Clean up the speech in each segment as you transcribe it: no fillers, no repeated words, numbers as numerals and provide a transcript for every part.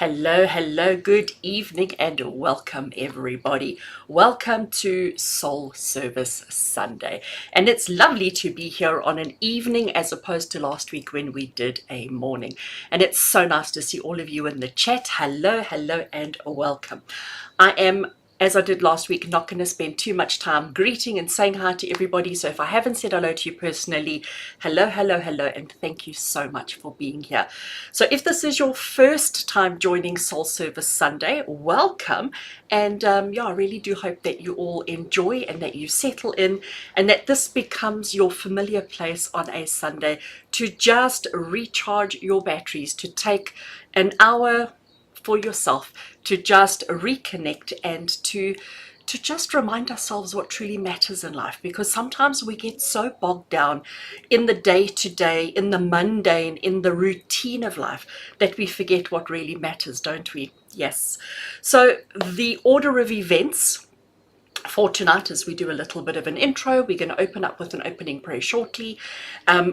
Hello, good evening and welcome everybody. Welcome to Soul Service Sunday. And it's lovely to be here on an evening as opposed to last week when we did a morning. And it's so nice to see all of you in the chat. Hello, and welcome. I am, as I did last week, not going to spend too much time greeting and saying hi to everybody. So if I haven't said hello to you personally, hello, and thank you so much for being here. So if this is your first time joining Soul Service Sunday, welcome. And I really do hope that you all enjoy and that you settle in and that this becomes your familiar place on a Sunday to just recharge your batteries, to take an hour for yourself, to just reconnect and to just remind ourselves what truly matters in life, because sometimes we get so bogged down in the day-to-day, in the mundane, in the routine of life, that we forget what really matters, don't we? Yes. So the order of events for tonight is we do a little bit of an intro. We're going to open up with an opening prayer shortly.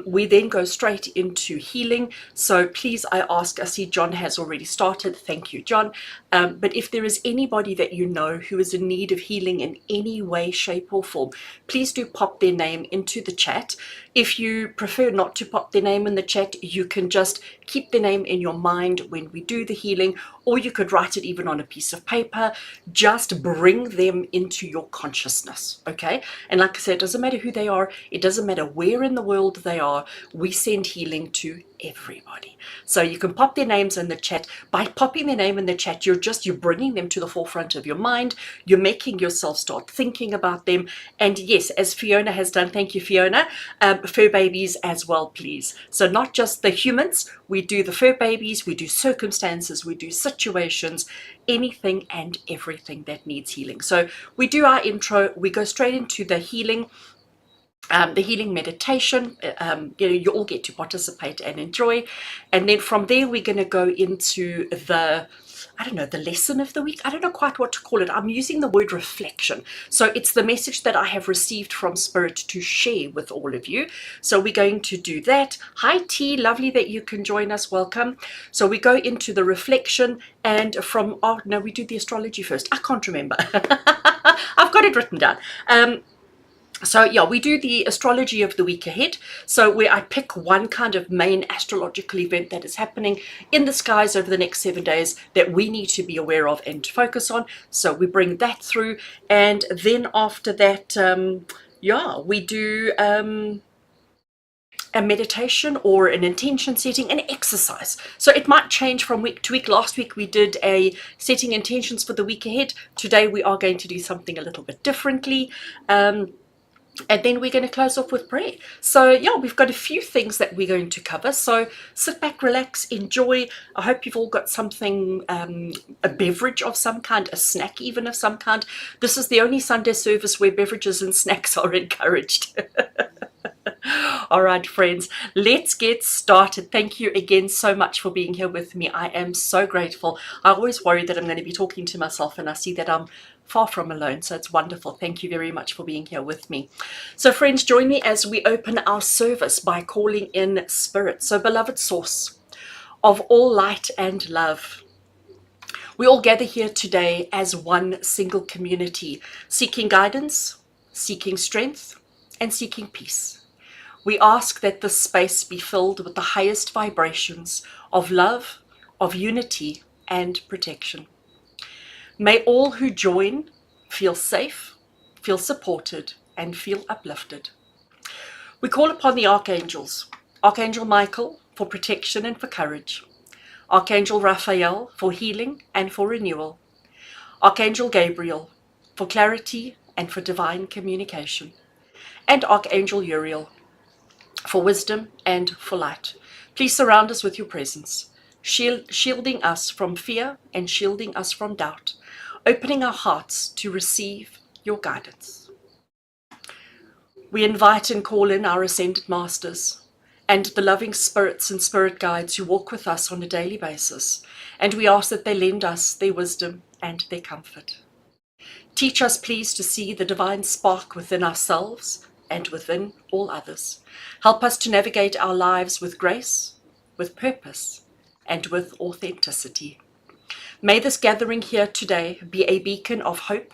We then go straight into healing. So please, I ask, I see John has already started. Thank you, John. But if there is anybody that you know who is in need of healing in any way, shape or form, please do pop their name into the chat. If you prefer not to pop their name in the chat, you can just keep their name in your mind when we do the healing, or you could write it even on a piece of paper. Just bring them into your consciousness, okay? And like I said, it doesn't matter who they are, it doesn't matter where in the world they are, we send healing to everybody. So you can pop their names in the chat. By popping their name in the chat, you're bringing them to the forefront of your mind. You're making yourself start thinking about them. And yes, as Fiona has done, thank you, Fiona, fur babies as well, please. So not just the humans, we do the fur babies, we do circumstances, we do situations, anything and everything that needs healing. So we do our intro, we go straight into the healing meditation. You all get to participate and enjoy, and then from there we're going to go into the lesson of the week. I don't know quite what to call it. I'm using the word reflection. So it's the message that I have received from Spirit to share with all of you. So we're going to do that. Hi T, lovely that you can join us. Welcome. So we go into the reflection, and we do the astrology first. I can't remember. I've got it written down. So yeah, we do the astrology of the week ahead. So where I pick one kind of main astrological event that is happening in the skies over the next 7 days that we need to be aware of and to focus on. So we bring that through. And then after that, we do a meditation or an intention setting, an exercise. So it might change from week to week. Last week we did a setting intentions for the week ahead. Today we are going to do something a little bit differently. And then we're going to close off with prayer. So yeah, we've got a few things that we're going to cover. So sit back, relax, enjoy. I hope you've all got something, a beverage of some kind, a snack even of some kind. This is the only Sunday service where beverages and snacks are encouraged. All right, friends, let's get started. Thank you again so much for being here with me. I am so grateful. I always worry that I'm going to be talking to myself, and I see that I'm far from alone. So it's wonderful. Thank you very much for being here with me. So friends, join me as we open our service by calling in Spirit. So beloved source of all light and love, we all gather here today as one single community, seeking guidance, seeking strength, and seeking peace. We ask that this space be filled with the highest vibrations of love, of unity, and protection. May all who join feel safe, feel supported, and feel uplifted. We call upon the archangels, Archangel Michael for protection and for courage, Archangel Raphael for healing and for renewal, Archangel Gabriel for clarity and for divine communication, and Archangel Uriel for wisdom and for light. Please surround us with your presence, shielding us from fear and shielding us from doubt, opening our hearts to receive your guidance. We invite and call in our ascended masters and the loving spirits and spirit guides who walk with us on a daily basis, and we ask that they lend us their wisdom and their comfort. Teach us, please, to see the divine spark within ourselves and within all others. Help us to navigate our lives with grace, with purpose, and with authenticity. May this gathering here today be a beacon of hope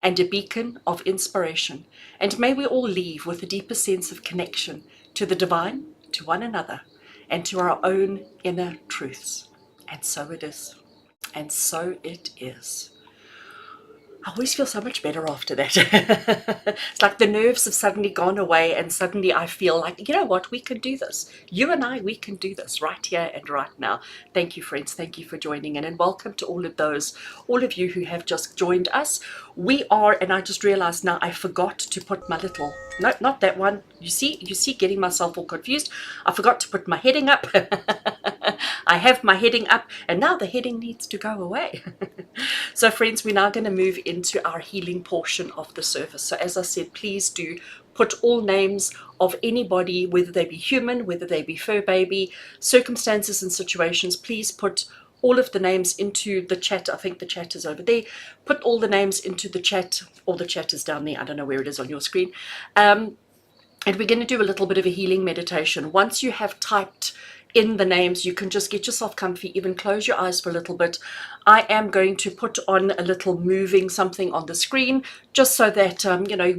and a beacon of inspiration. And may we all leave with a deeper sense of connection to the divine, to one another, and to our own inner truths. And so it is. And so it is. I always feel so much better after that. It's like the nerves have suddenly gone away, and suddenly I feel like, you know what, we can do this. You and I, we can do this right here and right now. Thank you, friends. Thank you for joining in, and welcome to all of you who have just joined us. We are, and I just realized now I forgot to put my little, no, not that one. You see, getting myself all confused. I forgot to put my heading up. I have my heading up, and now the heading needs to go away. So friends, we're now going to move into our healing portion of the service. So as I said, please do put all names of anybody, whether they be human, whether they be fur baby, circumstances and situations. Please put all of the names into the chat. I think the chat is over there. Put all the names into the chat, or the chat is down there. I don't know where it is on your screen. And we're going to do a little bit of a healing meditation. Once you have typed in the names, you can just get yourself comfy, even close your eyes for a little bit. I am going to put on a little moving something on the screen, just so that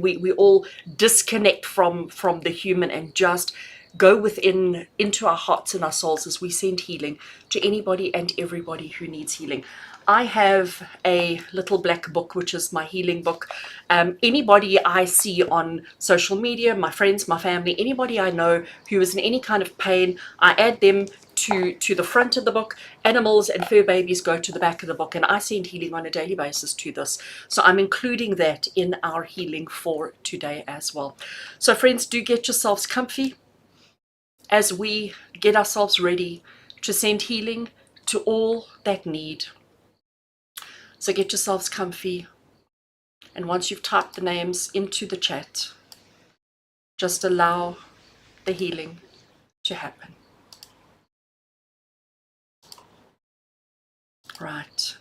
we all disconnect from the human and just go within into our hearts and our souls as we send healing to anybody and everybody who needs healing. I have a little black book, which is my healing book. Anybody I see on social media, my friends, my family, anybody I know who is in any kind of pain, I add them to the front of the book. Animals and fur babies go to the back of the book, and I send healing on a daily basis to this. So I'm including that in our healing for today as well. So friends, do get yourselves comfy as we get ourselves ready to send healing to all that need. So get yourselves comfy, and once you've typed the names into the chat, just allow the healing to happen. Right.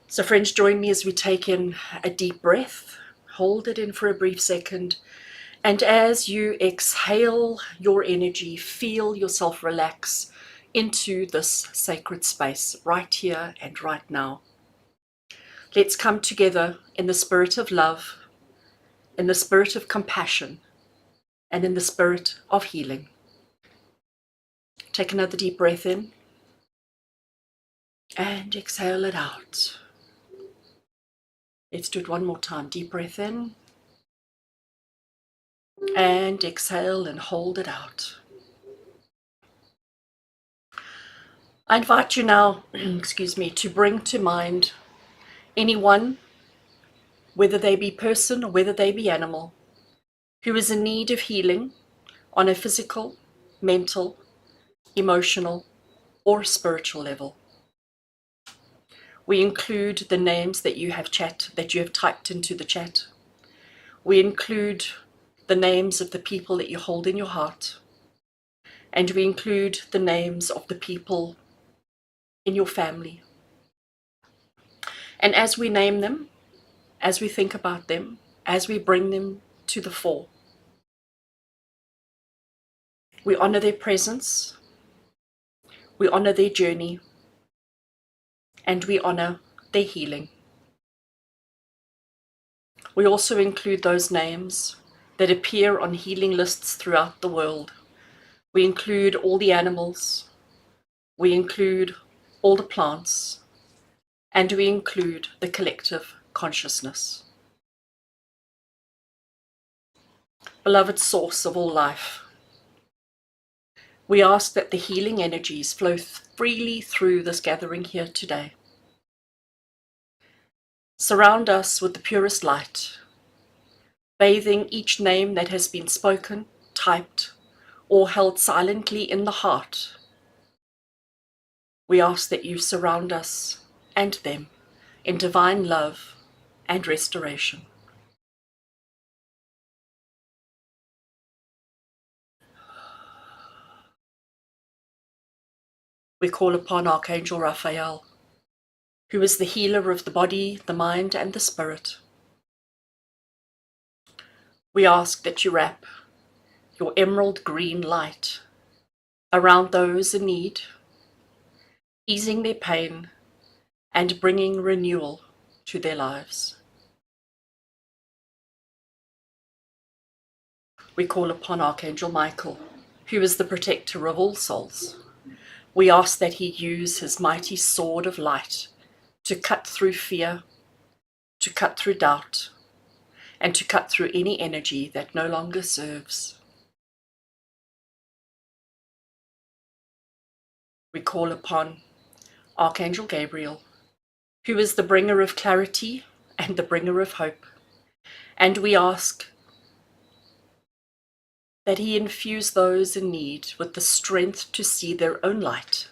So friends, join me as we take in a deep breath. Hold it in for a brief second. And as you exhale your energy, feel yourself relax into this sacred space right here and right now. Let's come together in the spirit of love, in the spirit of compassion, and in the spirit of healing. Take another deep breath in and exhale it out. Let's do it one more time. Deep breath in and exhale and hold it out. I invite you now, excuse me, to bring to mind anyone, whether they be person or whether they be animal, who is in need of healing on a physical, mental, emotional, or spiritual level. We include the names that you have typed into the chat. We include the names of the people that you hold in your heart. And we include the names of the people in your family. And as we name them, as we think about them, as we bring them to the fore, we honor their presence, we honor their journey, and we honor their healing. We also include those names that appear on healing lists throughout the world. We include all the animals, we include all the plants, and we include the collective consciousness. Beloved source of all life, we ask that the healing energies flow freely through this gathering here today. Surround us with the purest light, bathing each name that has been spoken, typed, or held silently in the heart. We ask that you surround us and them in divine love and restoration. We call upon Archangel Raphael, who is the healer of the body, the mind, and the spirit. We ask that you wrap your emerald green light around those in need, easing their pain and bringing renewal to their lives. We call upon Archangel Michael, who is the protector of all souls. We ask that he use his mighty sword of light to cut through fear, to cut through doubt, and to cut through any energy that no longer serves. We call upon Archangel Gabriel, who is the bringer of clarity and the bringer of hope, and we ask that he infuse those in need with the strength to see their own light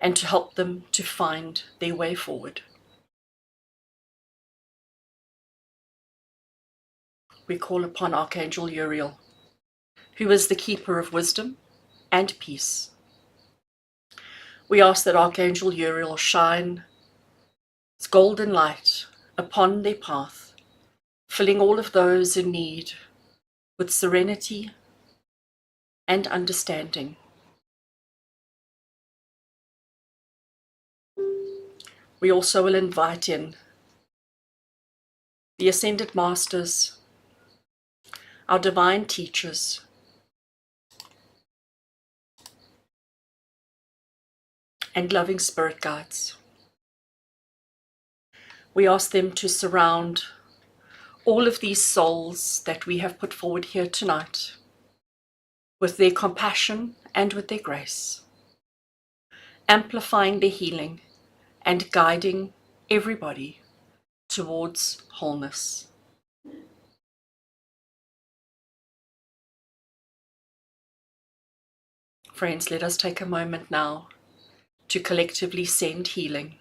and to help them to find their way forward. We call upon Archangel Uriel, who is the keeper of wisdom and peace. We ask that Archangel Uriel shine its golden light upon their path, filling all of those in need with serenity and understanding. We also will invite in the Ascended Masters, our divine teachers, and loving spirit guides. We ask them to surround all of these souls that we have put forward here tonight with their compassion and with their grace, amplifying their healing and guiding everybody towards wholeness. Friends, let us take a moment now to collectively send healing.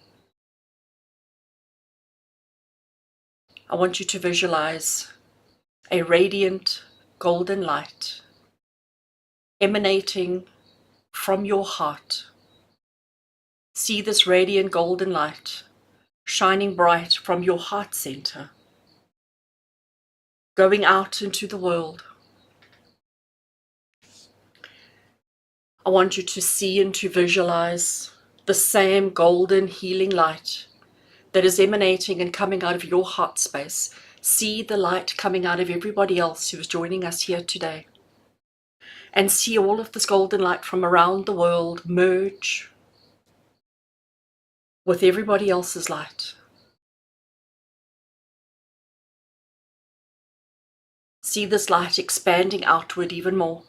I want you to visualize a radiant golden light emanating from your heart. See this radiant golden light shining bright from your heart center, going out into the world. I want you to see and to visualize the same golden healing light that is emanating and coming out of your heart space. See the light coming out of everybody else who is joining us here today. And see all of this golden light from around the world merge with everybody else's light. See this light expanding outward even more.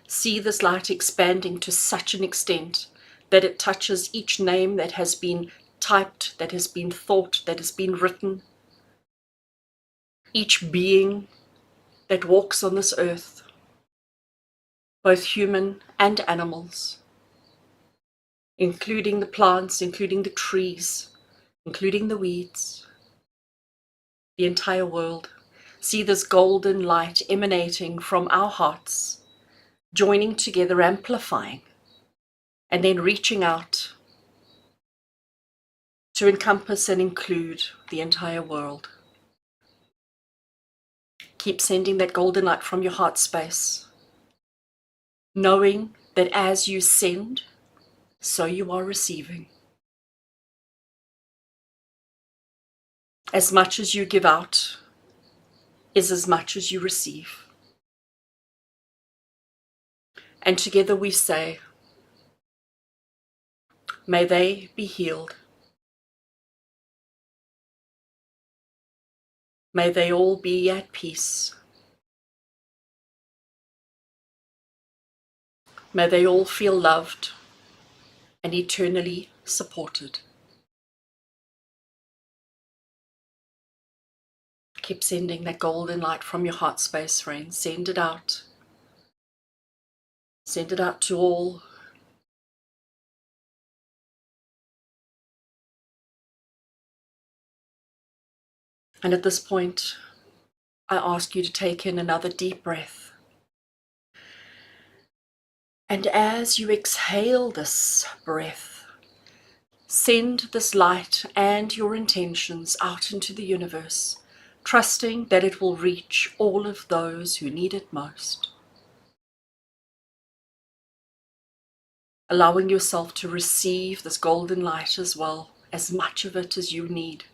See this light expanding to such an extent that it touches each name that has been typed, that has been thought, that has been written, each being that walks on this earth, both human and animals, including the plants, including the trees, including the weeds, the entire world. See this golden light emanating from our hearts, joining together, amplifying, and then reaching out to encompass and include the entire world. Keep sending that golden light from your heart space, knowing that as you send, so you are receiving. As much as you give out is as much as you receive. And together we say, may they be healed. May they all be at peace. May they all feel loved and eternally supported. Keep sending that golden light from your heart space, friends. Send it out. Send it out to all. And at this point, I ask you to take in another deep breath. And as you exhale this breath, send this light and your intentions out into the universe, trusting that it will reach all of those who need it most. allowing yourself to receive this golden light as well, as much of it as you need,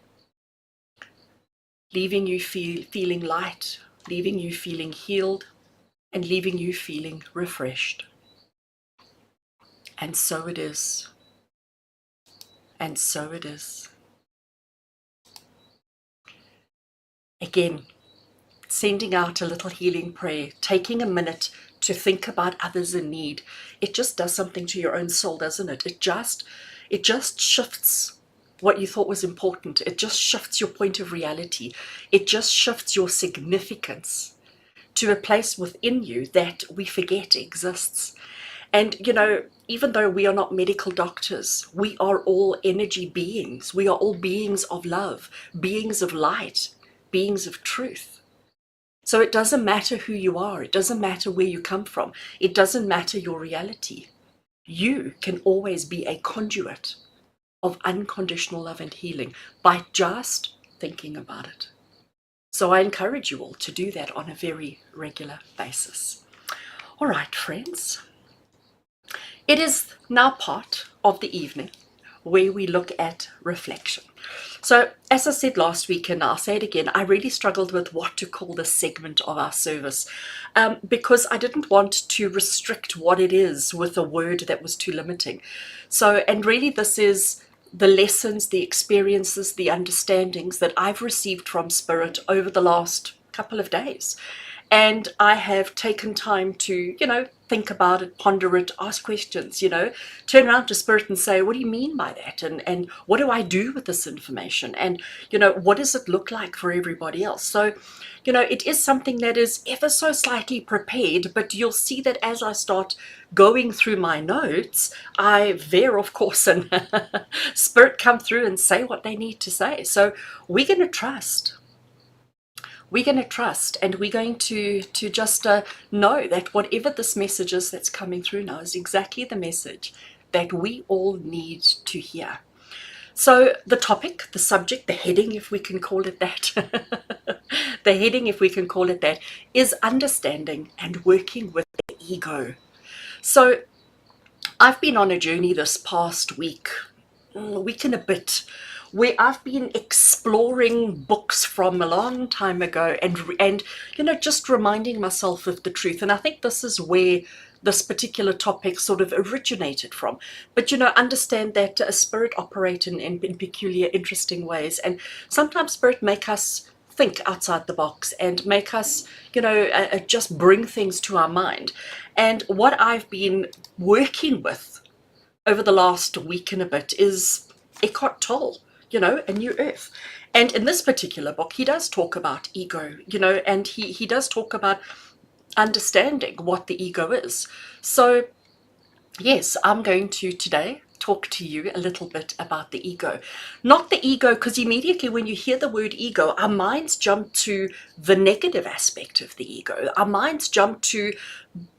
leaving you feeling light, leaving you feeling healed, and leaving you feeling refreshed. And so it is. And so it is. Again, sending out a little healing prayer, taking a minute to think about others in need. It just does something to your own soul, doesn't it? It just shifts what you thought was important. It just shifts your point of reality. It just shifts your significance to a place within you that we forget exists. And, even though we are not medical doctors, we are all energy beings. We are all beings of love, beings of light, beings of truth. So it doesn't matter who you are. It doesn't matter where you come from. It doesn't matter your reality. You can always be a conduit of unconditional love and healing by just thinking about it. So I encourage you all to do that on a very regular basis. All right, friends. It is now part of the evening where we look at reflection. So, as I said last week, and I'll say it again, I really struggled with what to call this segment of our service because I didn't want to restrict what it is with a word that was too limiting. So, and really this is the lessons, the experiences, the understandings that I've received from Spirit over the last couple of days. And I have taken time to, think about it, ponder it, ask questions, turn around to Spirit and say, what do you mean by that? And what do I do with this information? And, what does it look like for everybody else? So, it is something that is ever so slightly prepared, but you'll see that as I start going through my notes, I veer, of course, and Spirit come through and say what they need to say. So we're going to trust. We're going to trust, and we're going to just know that whatever this message is that's coming through now is exactly the message that we all need to hear. So the topic, the subject, the heading, if we can call it that, the heading, if we can call it that, is understanding and working with the ego. So I've been on a journey this past week and a bit, where I've been exploring books from a long time ago and just reminding myself of the truth. And I think this is where this particular topic sort of originated from. But understand that Spirit operate in peculiar, interesting ways, and sometimes Spirit make us think outside the box and make us, just bring things to our mind. And what I've been working with over the last week and a bit is Eckhart Tolle, A New Earth. And in this particular book, he does talk about ego, and he does talk about understanding what the ego is. So, yes, I'm going to today talk to you a little bit about the ego. Not the ego, because immediately when you hear the word ego, our minds jump to the negative aspect of the ego. Our minds jump to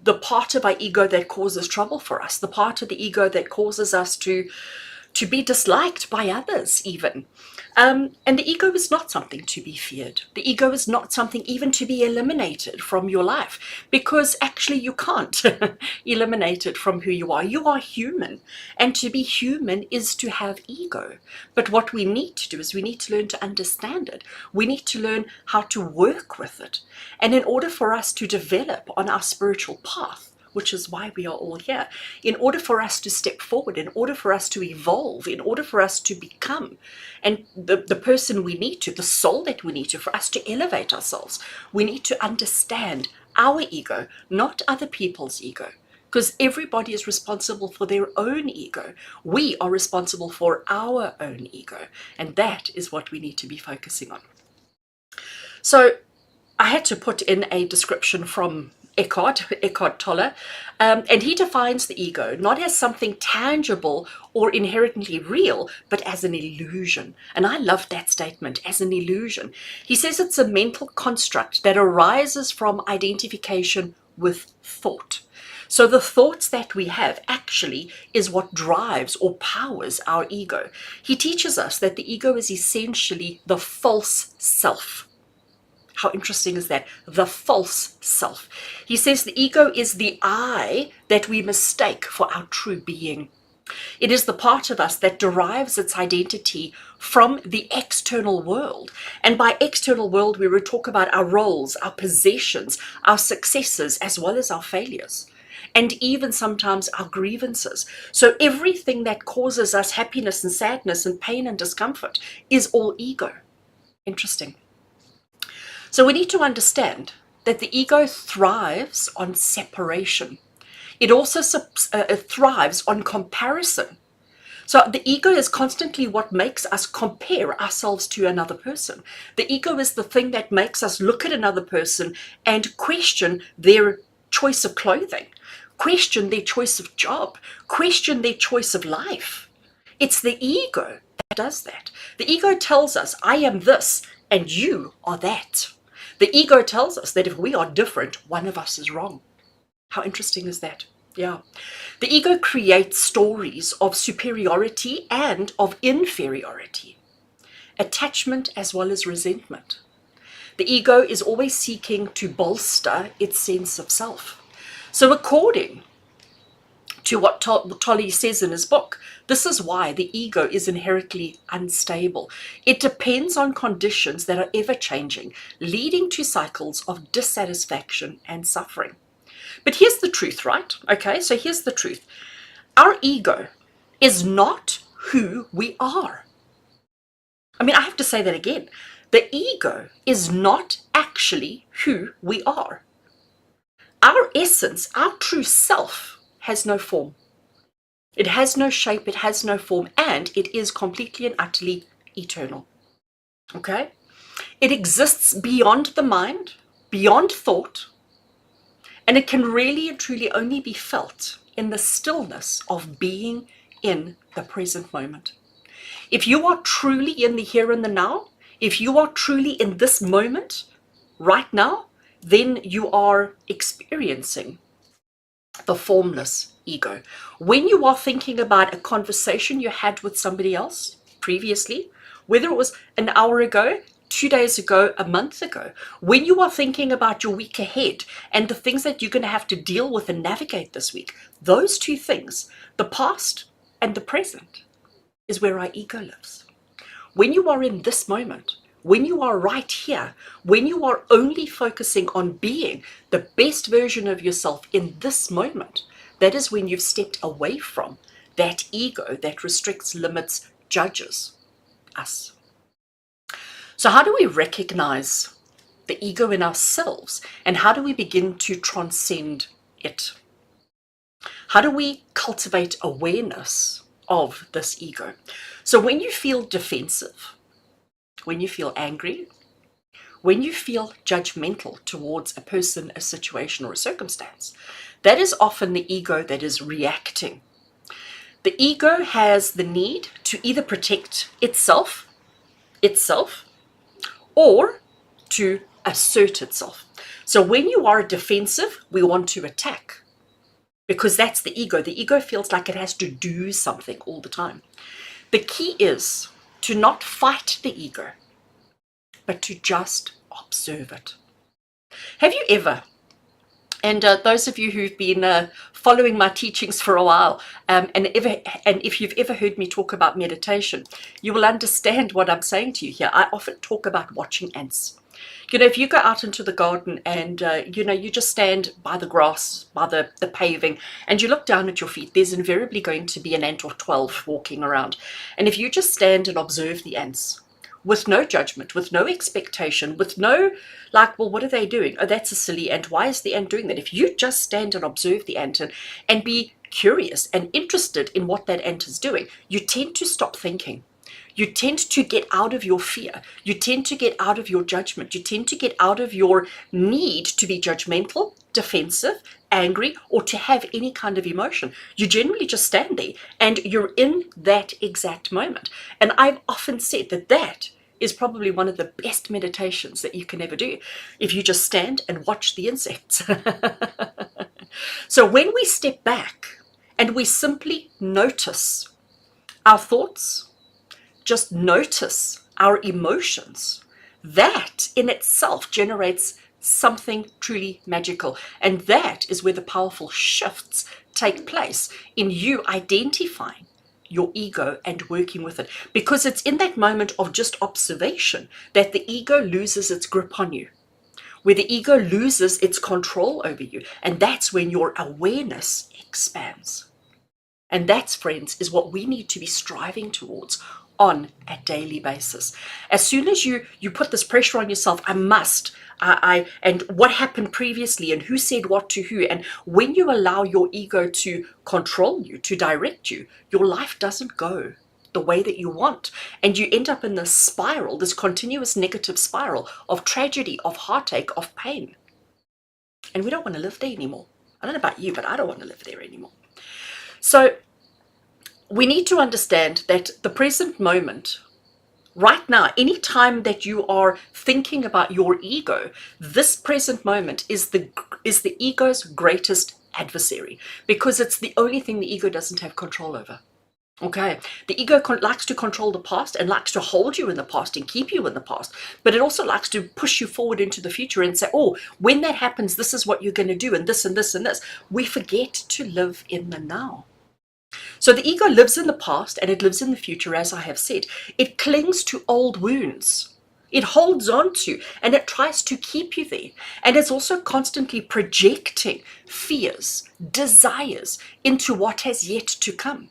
the part of our ego that causes trouble for us, the part of the ego that causes us to be disliked by others even. And the ego is not something to be feared. The ego is not something even to be eliminated from your life, because actually you can't eliminate it from who you are. You are human, and to be human is to have ego. But what we need to do is we need to learn to understand it. We need to learn how to work with it. And in order for us to develop on our spiritual path, which is why we are all here, in order for us to step forward, in order for us to evolve, in order for us to become, and the person we need to, the soul that we need to, for us to elevate ourselves, we need to understand our ego, not other people's ego. Because everybody is responsible for their own ego. We are responsible for our own ego. And that is what we need to be focusing on. So I had to put in a description from Eckhart Tolle, and he defines the ego not as something tangible or inherently real, but as an illusion. And I love that statement, as an illusion. He says it's a mental construct that arises from identification with thought. So the thoughts that we have actually is what drives or powers our ego. He teaches us that the ego is essentially the false self. How interesting is that? The false self. He says the ego is the I that we mistake for our true being. It is the part of us that derives its identity from the external world. And by external world, we would talk about our roles, our possessions, our successes, as well as our failures, and even sometimes our grievances. So everything that causes us happiness and sadness and pain and discomfort is all ego. Interesting. So we need to understand that the ego thrives on separation. It also thrives on comparison. So the ego is constantly what makes us compare ourselves to another person. The ego is the thing that makes us look at another person and question their choice of clothing, question their choice of job, question their choice of life. It's the ego that does that. The ego tells us, I am this and you are that. The ego tells us that if we are different, one of us is wrong. How interesting is that? Yeah. The ego creates stories of superiority and of inferiority, attachment as well as resentment. The ego is always seeking to bolster its sense of self. So according to what Tolle says in his book, this is why the ego is inherently unstable. It depends on conditions that are ever changing, leading to cycles of dissatisfaction and suffering. But here's the truth, right? Okay, so here's the truth. Our ego is not who we are. I mean, I have to say that again. The ego is not actually who we are. Our essence, our true self, has no form. It has no shape, it has no form, and it is completely and utterly eternal. Okay? It exists beyond the mind, beyond thought, and it can really and truly only be felt in the stillness of being in the present moment. If you are truly in the here and the now, if you are truly in this moment right now, then you are experiencing the formless ego. When you are thinking about a conversation you had with somebody else previously, whether it was an hour ago, 2 days ago, a month ago, when you are thinking about your week ahead and the things that you're going to have to deal with and navigate this week, those two things, the past and the present, is where our ego lives. When you are in this moment, when you are right here, when you are only focusing on being the best version of yourself in this moment, that is when you've stepped away from that ego that restricts, limits, judges us. So how do we recognize the ego in ourselves, and how do we begin to transcend it? How do we cultivate awareness of this ego? So when you feel defensive, when you feel angry, when you feel judgmental towards a person, a situation, or a circumstance, that is often the ego that is reacting. The ego has the need to either protect itself, or to assert itself. So when you are defensive, we want to attack, because that's the ego. The ego feels like it has to do something all the time. The key is to not fight the ego, but to just observe it. Have you ever, and those of you who've been following my teachings for a while, and if you've ever heard me talk about meditation, you will understand what I'm saying to you here. I often talk about watching ants. You know, if you go out into the garden and, you just stand by the grass, by the paving, and you look down at your feet, there's invariably going to be an ant or 12 walking around. And if you just stand and observe the ants, with no judgment, with no expectation, with no, like, well, what are they doing? Oh, that's a silly ant. Why is the ant doing that? If you just stand and observe the ant and be curious and interested in what that ant is doing, you tend to stop thinking. You tend to get out of your fear. You tend to get out of your judgment. You tend to get out of your need to be judgmental, defensive, angry, or to have any kind of emotion. You generally just stand there and you're in that exact moment. And I've often said that that is probably one of the best meditations that you can ever do, if you just stand and watch the insects. So when we step back and we simply notice our thoughts, just notice our emotions, that in itself generates something truly magical. And that is where the powerful shifts take place in you identifying your ego and working with it. Because it's in that moment of just observation that the ego loses its grip on you, where the ego loses its control over you. And that's when your awareness expands. And that's, friends, is what we need to be striving towards on a daily basis. As soon as you put this pressure on yourself, I must, and what happened previously, and who said what to who, and when you allow your ego to control you, to direct you, your life doesn't go the way that you want. And you end up in this spiral, this continuous negative spiral of tragedy, of heartache, of pain. And we don't want to live there anymore. I don't know about you, but I don't want to live there anymore. So we need to understand that the present moment, right now, any time that you are thinking about your ego, this present moment is the ego's greatest adversary, because it's the only thing the ego doesn't have control over. Okay, the ego likes to control the past and likes to hold you in the past and keep you in the past, but it also likes to push you forward into the future and say, oh, when that happens, this is what you're going to do, and this and this and this. We forget to live in the now. So the ego lives in the past and it lives in the future, as I have said. It clings to old wounds. It holds on to and it tries to keep you there. And it's also constantly projecting fears, desires into what has yet to come.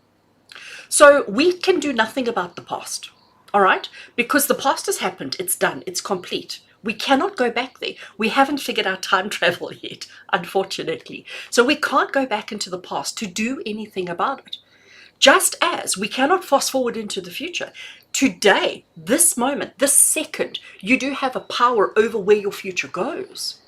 So we can do nothing about the past, all right? Because the past has happened, it's done, it's complete. We cannot go back there. We haven't figured out time travel yet, unfortunately. So we can't go back into the past to do anything about it. Just as we cannot fast forward into the future. Today, this moment, this second, you do have a power over where your future goes.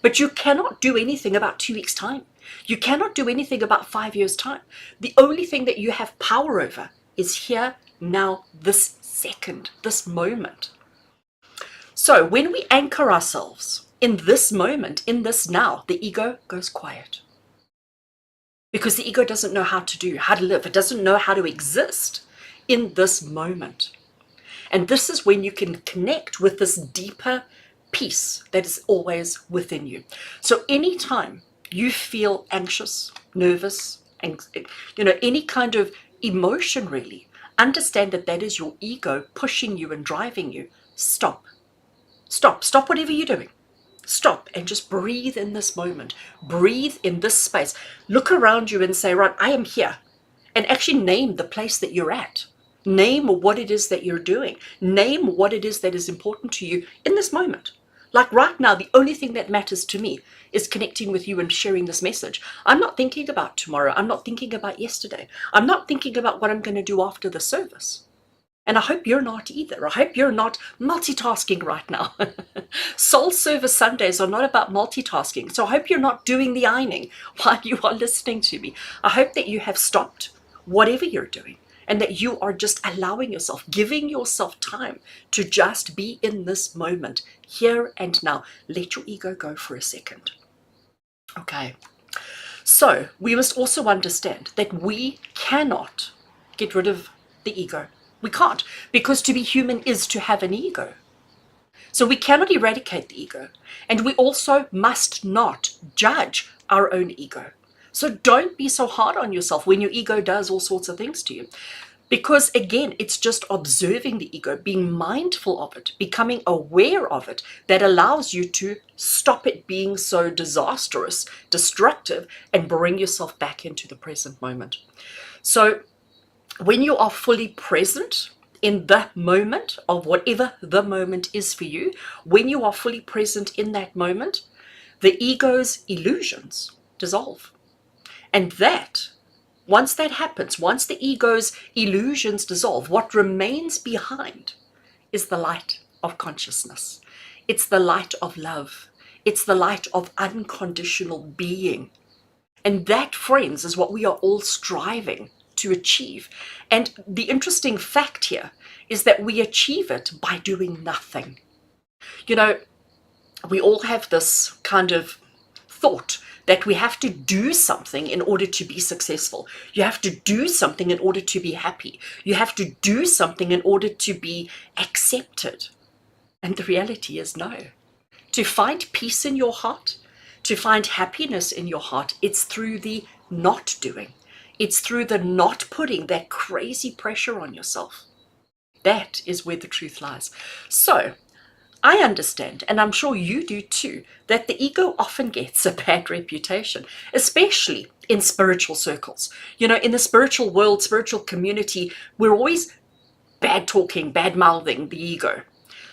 But you cannot do anything about 2 weeks' time. You cannot do anything about 5 years' time. The only thing that you have power over is here, now, this second, this moment. So when we anchor ourselves in this moment, in this now, the ego goes quiet. Because the ego doesn't know how to live. It doesn't know how to exist in this moment. And this is when you can connect with this deeper peace that is always within you. So anytime you feel anxious, nervous, and any kind of emotion, really, understand that that is your ego pushing you and driving you. Stop whatever you're doing. Stop and just breathe in this moment. Breathe in this space. Look around you and say, right, I am here. And actually name the place that you're at. Name what it is that you're doing. Name what it is that is important to you in this moment. Like right now, the only thing that matters to me is connecting with you and sharing this message. I'm not thinking about tomorrow. I'm not thinking about yesterday. I'm not thinking about what I'm going to do after the service. And I hope you're not either. I hope you're not multitasking right now. Soul Service Sundays are not about multitasking. So I hope you're not doing the ironing while you are listening to me. I hope that you have stopped whatever you're doing and that you are just allowing yourself, giving yourself time to just be in this moment, here and now. Let your ego go for a second. Okay. So we must also understand that we cannot get rid of the ego. We can't, because to be human is to have an ego. So we cannot eradicate the ego. And we also must not judge our own ego. So don't be so hard on yourself when your ego does all sorts of things to you. Because again, it's just observing the ego, being mindful of it, becoming aware of it, that allows you to stop it being so disastrous, destructive, and bring yourself back into the present moment. So when you are fully present in the moment of whatever the moment is for you, when you are fully present in that moment, the ego's illusions dissolve. And that, once that happens, once the ego's illusions dissolve, what remains behind is the light of consciousness. It's the light of love. It's the light of unconditional being. And that, friends, is what we are all striving to achieve. And the interesting fact here is that we achieve it by doing nothing. We all have this kind of thought that we have to do something in order to be successful. You have to do something in order to be happy. You have to do something in order to be accepted. And the reality is no. To find peace in your heart, to find happiness in your heart, it's through the not doing. It's through the not putting that crazy pressure on yourself. That is where the truth lies. So I understand, and I'm sure you do too, that the ego often gets a bad reputation, especially in spiritual circles. You know, in the spiritual world, spiritual community, we're always bad talking, bad mouthing the ego.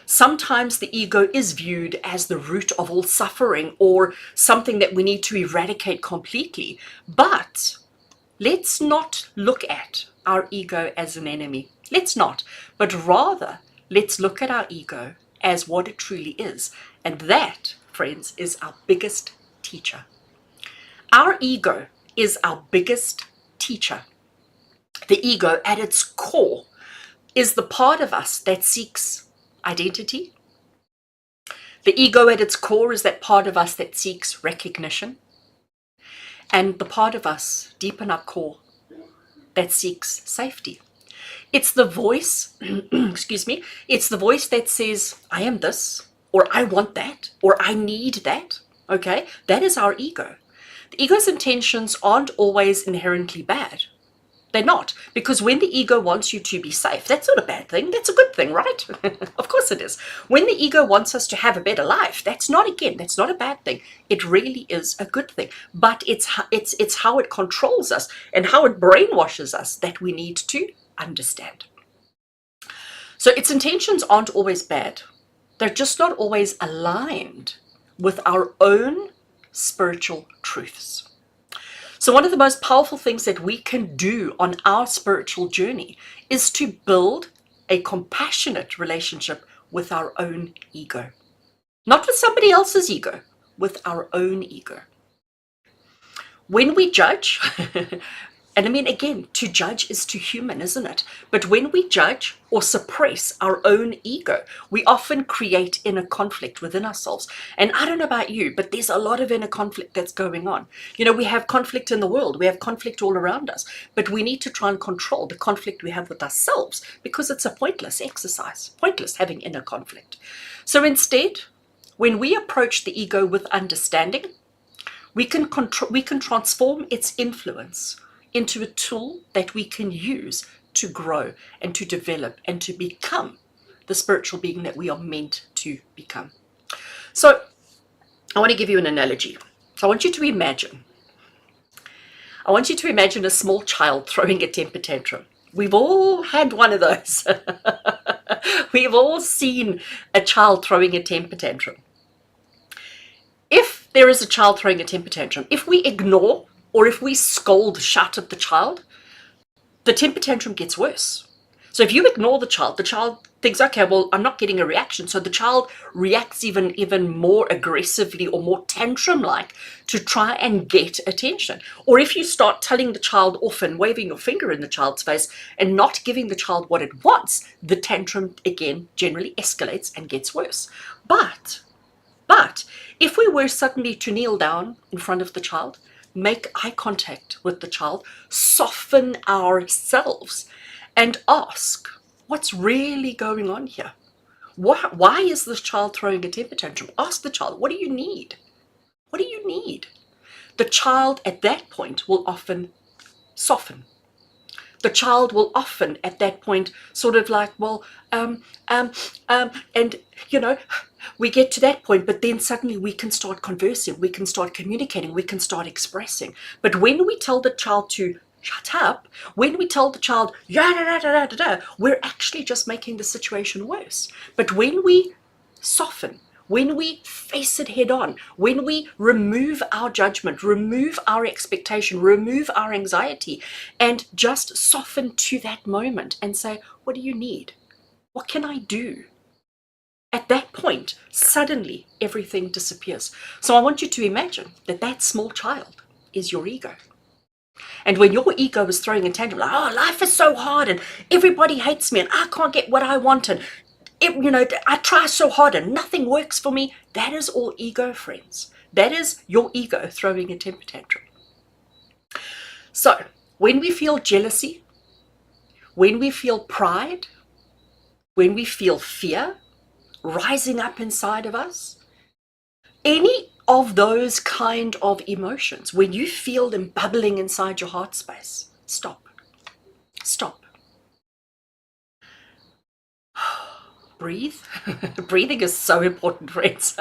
Sometimes the ego is viewed as the root of all suffering or something that we need to eradicate completely. But let's not look at our ego as an enemy. Let's not. But rather, let's look at our ego as what it truly is. And that, friends, is our biggest teacher. Our ego is our biggest teacher. The ego, at its core, is the part of us that seeks identity. The ego at its core is that part of us that seeks recognition. And the part of us deep in our core that seeks safety. It's the voice, excuse me, it's the voice that says, I am this, or I want that, or I need that. Okay, that is our ego. The ego's intentions aren't always inherently bad. They're not, because when the ego wants you to be safe, that's not a bad thing. That's a good thing, right? Of course it is. When the ego wants us to have a better life, that's not a bad thing. It really is a good thing. But it's how it controls us and how it brainwashes us that we need to understand. So its intentions aren't always bad. They're just not always aligned with our own spiritual truths. So one of the most powerful things that we can do on our spiritual journey is to build a compassionate relationship with our own ego. Not with somebody else's ego, with our own ego. When we judge, and I mean, again, to judge is too human, isn't it? But when we judge or suppress our own ego, we often create inner conflict within ourselves. And I don't know about you, but there's a lot of inner conflict that's going on. You know, we have conflict in the world. We have conflict all around us. But we need to try and control the conflict we have with ourselves because it's a pointless exercise, pointless having inner conflict. So instead, when we approach the ego with understanding, we can transform its influence into a tool that we can use to grow and to develop and to become the spiritual being that we are meant to become. So I want to give you an analogy. So I want you to imagine a small child throwing a temper tantrum. We've all had one of those. We've all seen a child throwing a temper tantrum. If there is a child throwing a temper tantrum, if we ignore or if we scold, shout at the child, the temper tantrum gets worse. So if you ignore the child thinks, okay, well, I'm not getting a reaction. So the child reacts even more aggressively or more tantrum-like to try and get attention. Or if you start telling the child off and waving your finger in the child's face and not giving the child what it wants, the tantrum, again, generally escalates and gets worse. But if we were suddenly to kneel down in front of the child, make eye contact with the child, soften ourselves, and ask, what's really going on here? Why is this child throwing a temper tantrum? Ask the child, what do you need? What do you need? The child at that point will often soften. The child will often at that point sort of like, well, and you know, we get to that point, but then suddenly we can start conversing, we can start communicating, we can start expressing. But when we tell the child to shut up, when we tell the child, we're actually just making the situation worse. But when we soften, when we face it head on, when we remove our judgment, remove our expectation, remove our anxiety, and just soften to that moment and say, what do you need? What can I do? At that point, suddenly everything disappears. So I want you to imagine that that small child is your ego. And when your ego is throwing a tantrum, like, oh, life is so hard and everybody hates me and I can't get what I want and I try so hard and nothing works for me. That is all ego, friends. That is your ego throwing a temper tantrum. So when we feel jealousy, when we feel pride, when we feel fear, rising up inside of us, any of those kind of emotions, when you feel them bubbling inside your heart space, stop. Stop. Breathe. Breathing is so important, friends.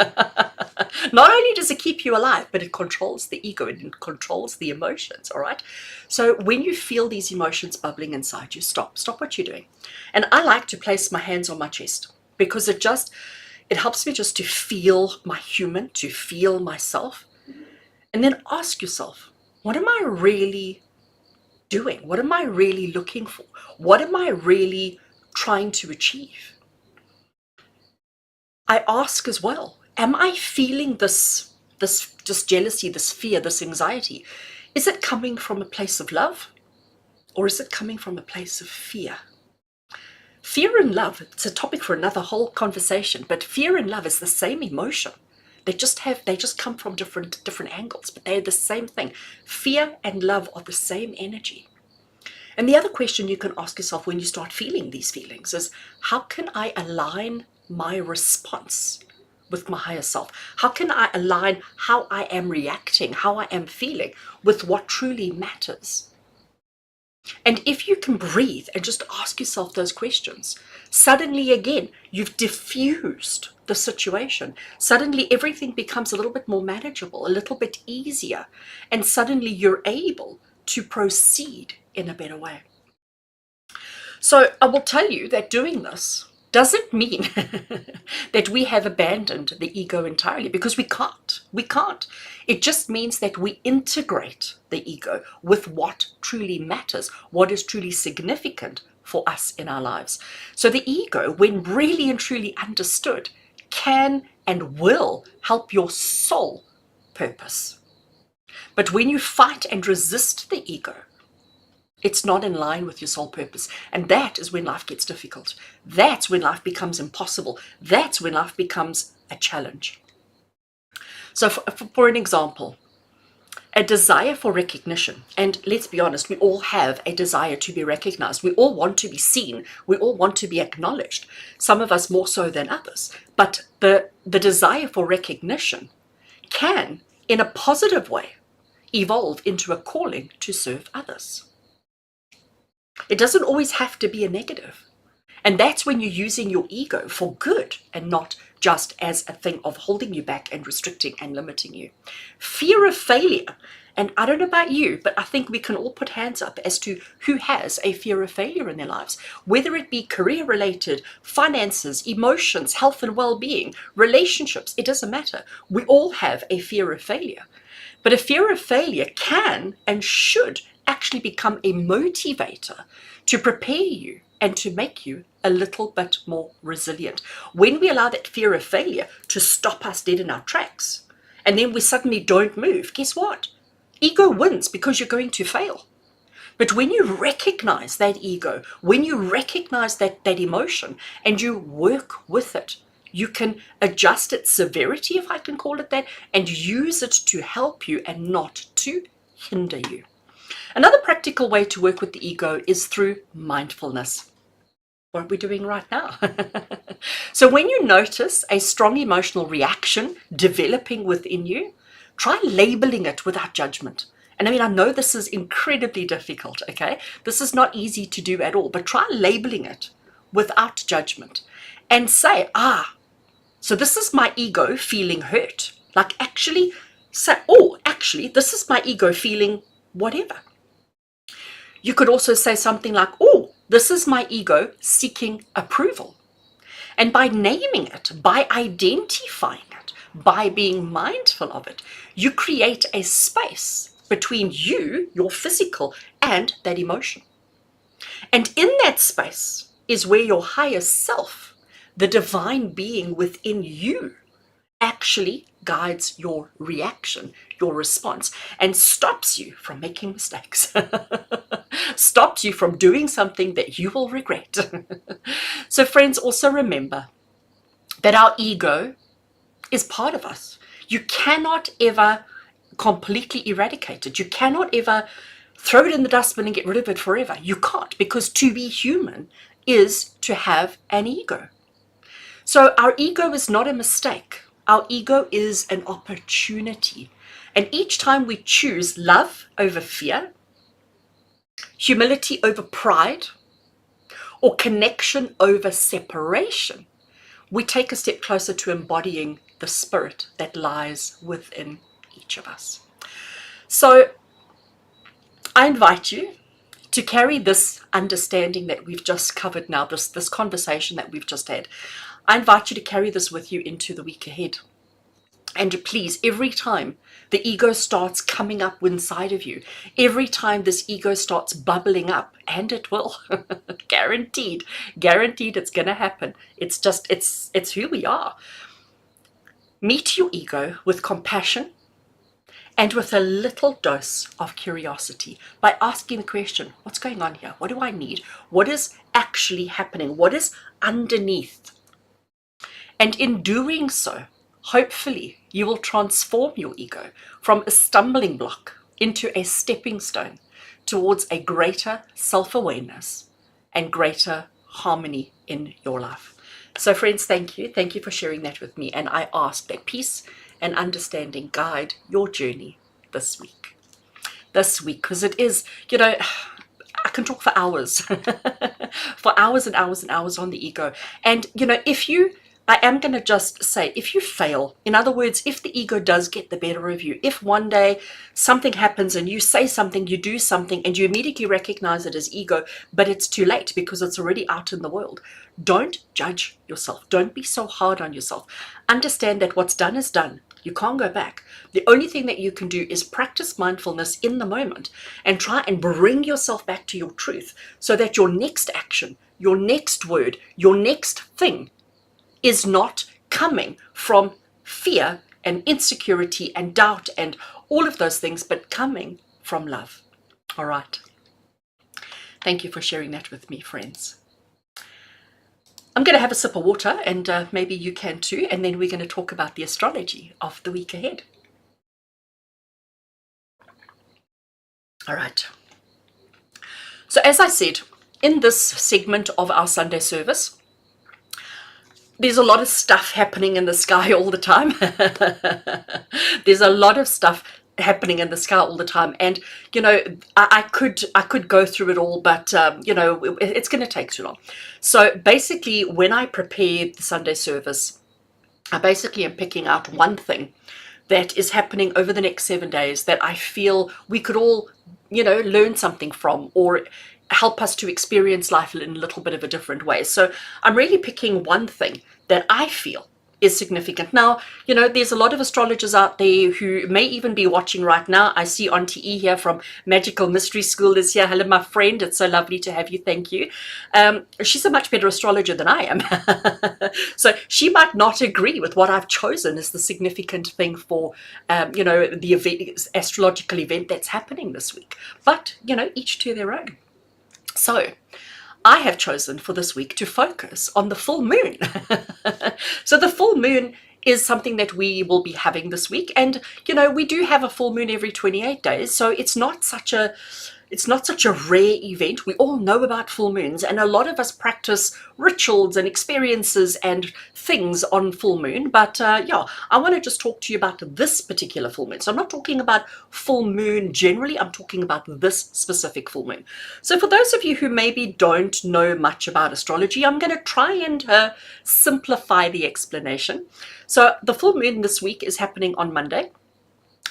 Not only does it keep you alive, but it controls the ego and it controls the emotions, all right? So when you feel these emotions bubbling inside you, stop. Stop what you're doing. And I like to place my hands on my chest because it helps me just to feel my human, to feel myself. And then ask yourself, what am I really doing? What am I really looking for? What am I really trying to achieve? I ask as well, am I feeling this just jealousy, this fear, this anxiety? Is it coming from a place of love or is it coming from a place of fear? Fear and love, it's a topic for another whole conversation, but fear and love is the same emotion. They just come from different angles, but they're the same thing. Fear and love are the same energy. And the other question you can ask yourself when you start feeling these feelings is, how can I align my response with my higher self? How can I align how I am reacting, how I am feeling with what truly matters? And if you can breathe and just ask yourself those questions, suddenly again, you've diffused the situation. Suddenly everything becomes a little bit more manageable, a little bit easier, and suddenly you're able to proceed in a better way. So I will tell you that doing this doesn't mean that we have abandoned the ego entirely, because we can't. We can't. It just means that we integrate the ego with what truly matters, what is truly significant for us in our lives. So the ego, when really and truly understood, can and will help your soul purpose. But when you fight and resist the ego, it's not in line with your soul purpose. And that is when life gets difficult. That's when life becomes impossible. That's when life becomes a challenge. So for an example, a desire for recognition. And let's be honest, we all have a desire to be recognized. We all want to be seen. We all want to be acknowledged. Some of us more so than others. But the desire for recognition can, in a positive way, evolve into a calling to serve others. It doesn't always have to be a negative. And that's when you're using your ego for good and not just as a thing of holding you back and restricting and limiting you. Fear of failure. And I don't know about you, but I think we can all put hands up as to who has a fear of failure in their lives, whether it be career related, finances, emotions, health and well-being, relationships, it doesn't matter. We all have a fear of failure. But a fear of failure can and should actually become a motivator to prepare you and to make you a little bit more resilient. When we allow that fear of failure to stop us dead in our tracks, and then we suddenly don't move, guess what? Ego wins because you're going to fail. But when you recognize that ego, when you recognize that emotion and you work with it, you can adjust its severity, if I can call it that, and use it to help you and not to hinder you. Another practical way to work with the ego is through mindfulness. What are we doing right now? So when you notice a strong emotional reaction developing within you, try labeling it without judgment. And I mean, I know this is incredibly difficult, okay? This is not easy to do at all, but try labeling it without judgment and say, so this is my ego feeling hurt. Like actually say, actually, this is my ego feeling whatever. You could also say something like, this is my ego seeking approval. And by naming it, by identifying it, by being mindful of it, you create a space between you, your physical, and that emotion. And in that space is where your higher self, the divine being within you, actually guides your reaction, your response, and stops you from making mistakes. Stops you from doing something that you will regret. So friends, also remember that our ego is part of us. You cannot ever completely eradicate it. You cannot ever throw it in the dustbin and get rid of it forever. You can't, because to be human is to have an ego. So our ego is not a mistake. Our ego is an opportunity. And each time we choose love over fear, humility over pride, or connection over separation, we take a step closer to embodying the spirit that lies within each of us. So I invite you to carry this understanding that we've just covered now, this conversation that we've just had. I invite you to carry this with you into the week ahead. And please, every time the ego starts coming up inside of you, every time this ego starts bubbling up, and it will, guaranteed it's going to happen. It's just, it's who we are. Meet your ego with compassion and with a little dose of curiosity by asking the question, what's going on here? What do I need? What is actually happening? What is underneath? And in doing so, hopefully you will transform your ego from a stumbling block into a stepping stone towards a greater self-awareness and greater harmony in your life. So friends, thank you. Thank you for sharing that with me. And I ask that peace and understanding guide your journey this week. Because it is, I can talk for hours, for hours and hours and hours on the ego. And, I am going to just say, if you fail, in other words, if the ego does get the better of you, if one day something happens and you say something, you do something, and you immediately recognize it as ego, but it's too late because it's already out in the world, don't judge yourself. Don't be so hard on yourself. Understand that what's done is done. You can't go back. The only thing that you can do is practice mindfulness in the moment and try and bring yourself back to your truth so that your next action, your next word, your next thing is not coming from fear and insecurity and doubt and all of those things, but coming from love. All right. Thank you for sharing that with me, friends. I'm going to have a sip of water, and maybe you can too, and then we're going to talk about the astrology of the week ahead. All right. So as I said, in this segment of our Sunday service, there's a lot of stuff happening in the sky all the time. There's a lot of stuff happening in the sky all the time, and I could go through it all, but it's going to take too long. So basically, when I prepare the Sunday service, I basically am picking out one thing that is happening over the next 7 days that I feel we could all learn something from, or help us to experience life in a little bit of a different way. So I'm really picking one thing that I feel is significant. Now, there's a lot of astrologers out there who may even be watching right now. I see Auntie E here from Magical Mystery School is here. Hello, my friend. It's so lovely to have you. Thank you. She's a much better astrologer than I am. So she might not agree with what I've chosen as the significant thing for, the event, astrological event that's happening this week. But, each to their own. So I have chosen for this week to focus on the full moon. So the full moon is something that we will be having this week. And, we do have a full moon every 28 days. So it's not such a rare event. We all know about full moons, and a lot of us practice rituals and experiences and things on full moon. But I want to just talk to you about this particular full moon. So I'm not talking about full moon generally. I'm talking about this specific full moon. So for those of you who maybe don't know much about astrology, I'm going to try and simplify the explanation. So the full moon this week is happening on Monday.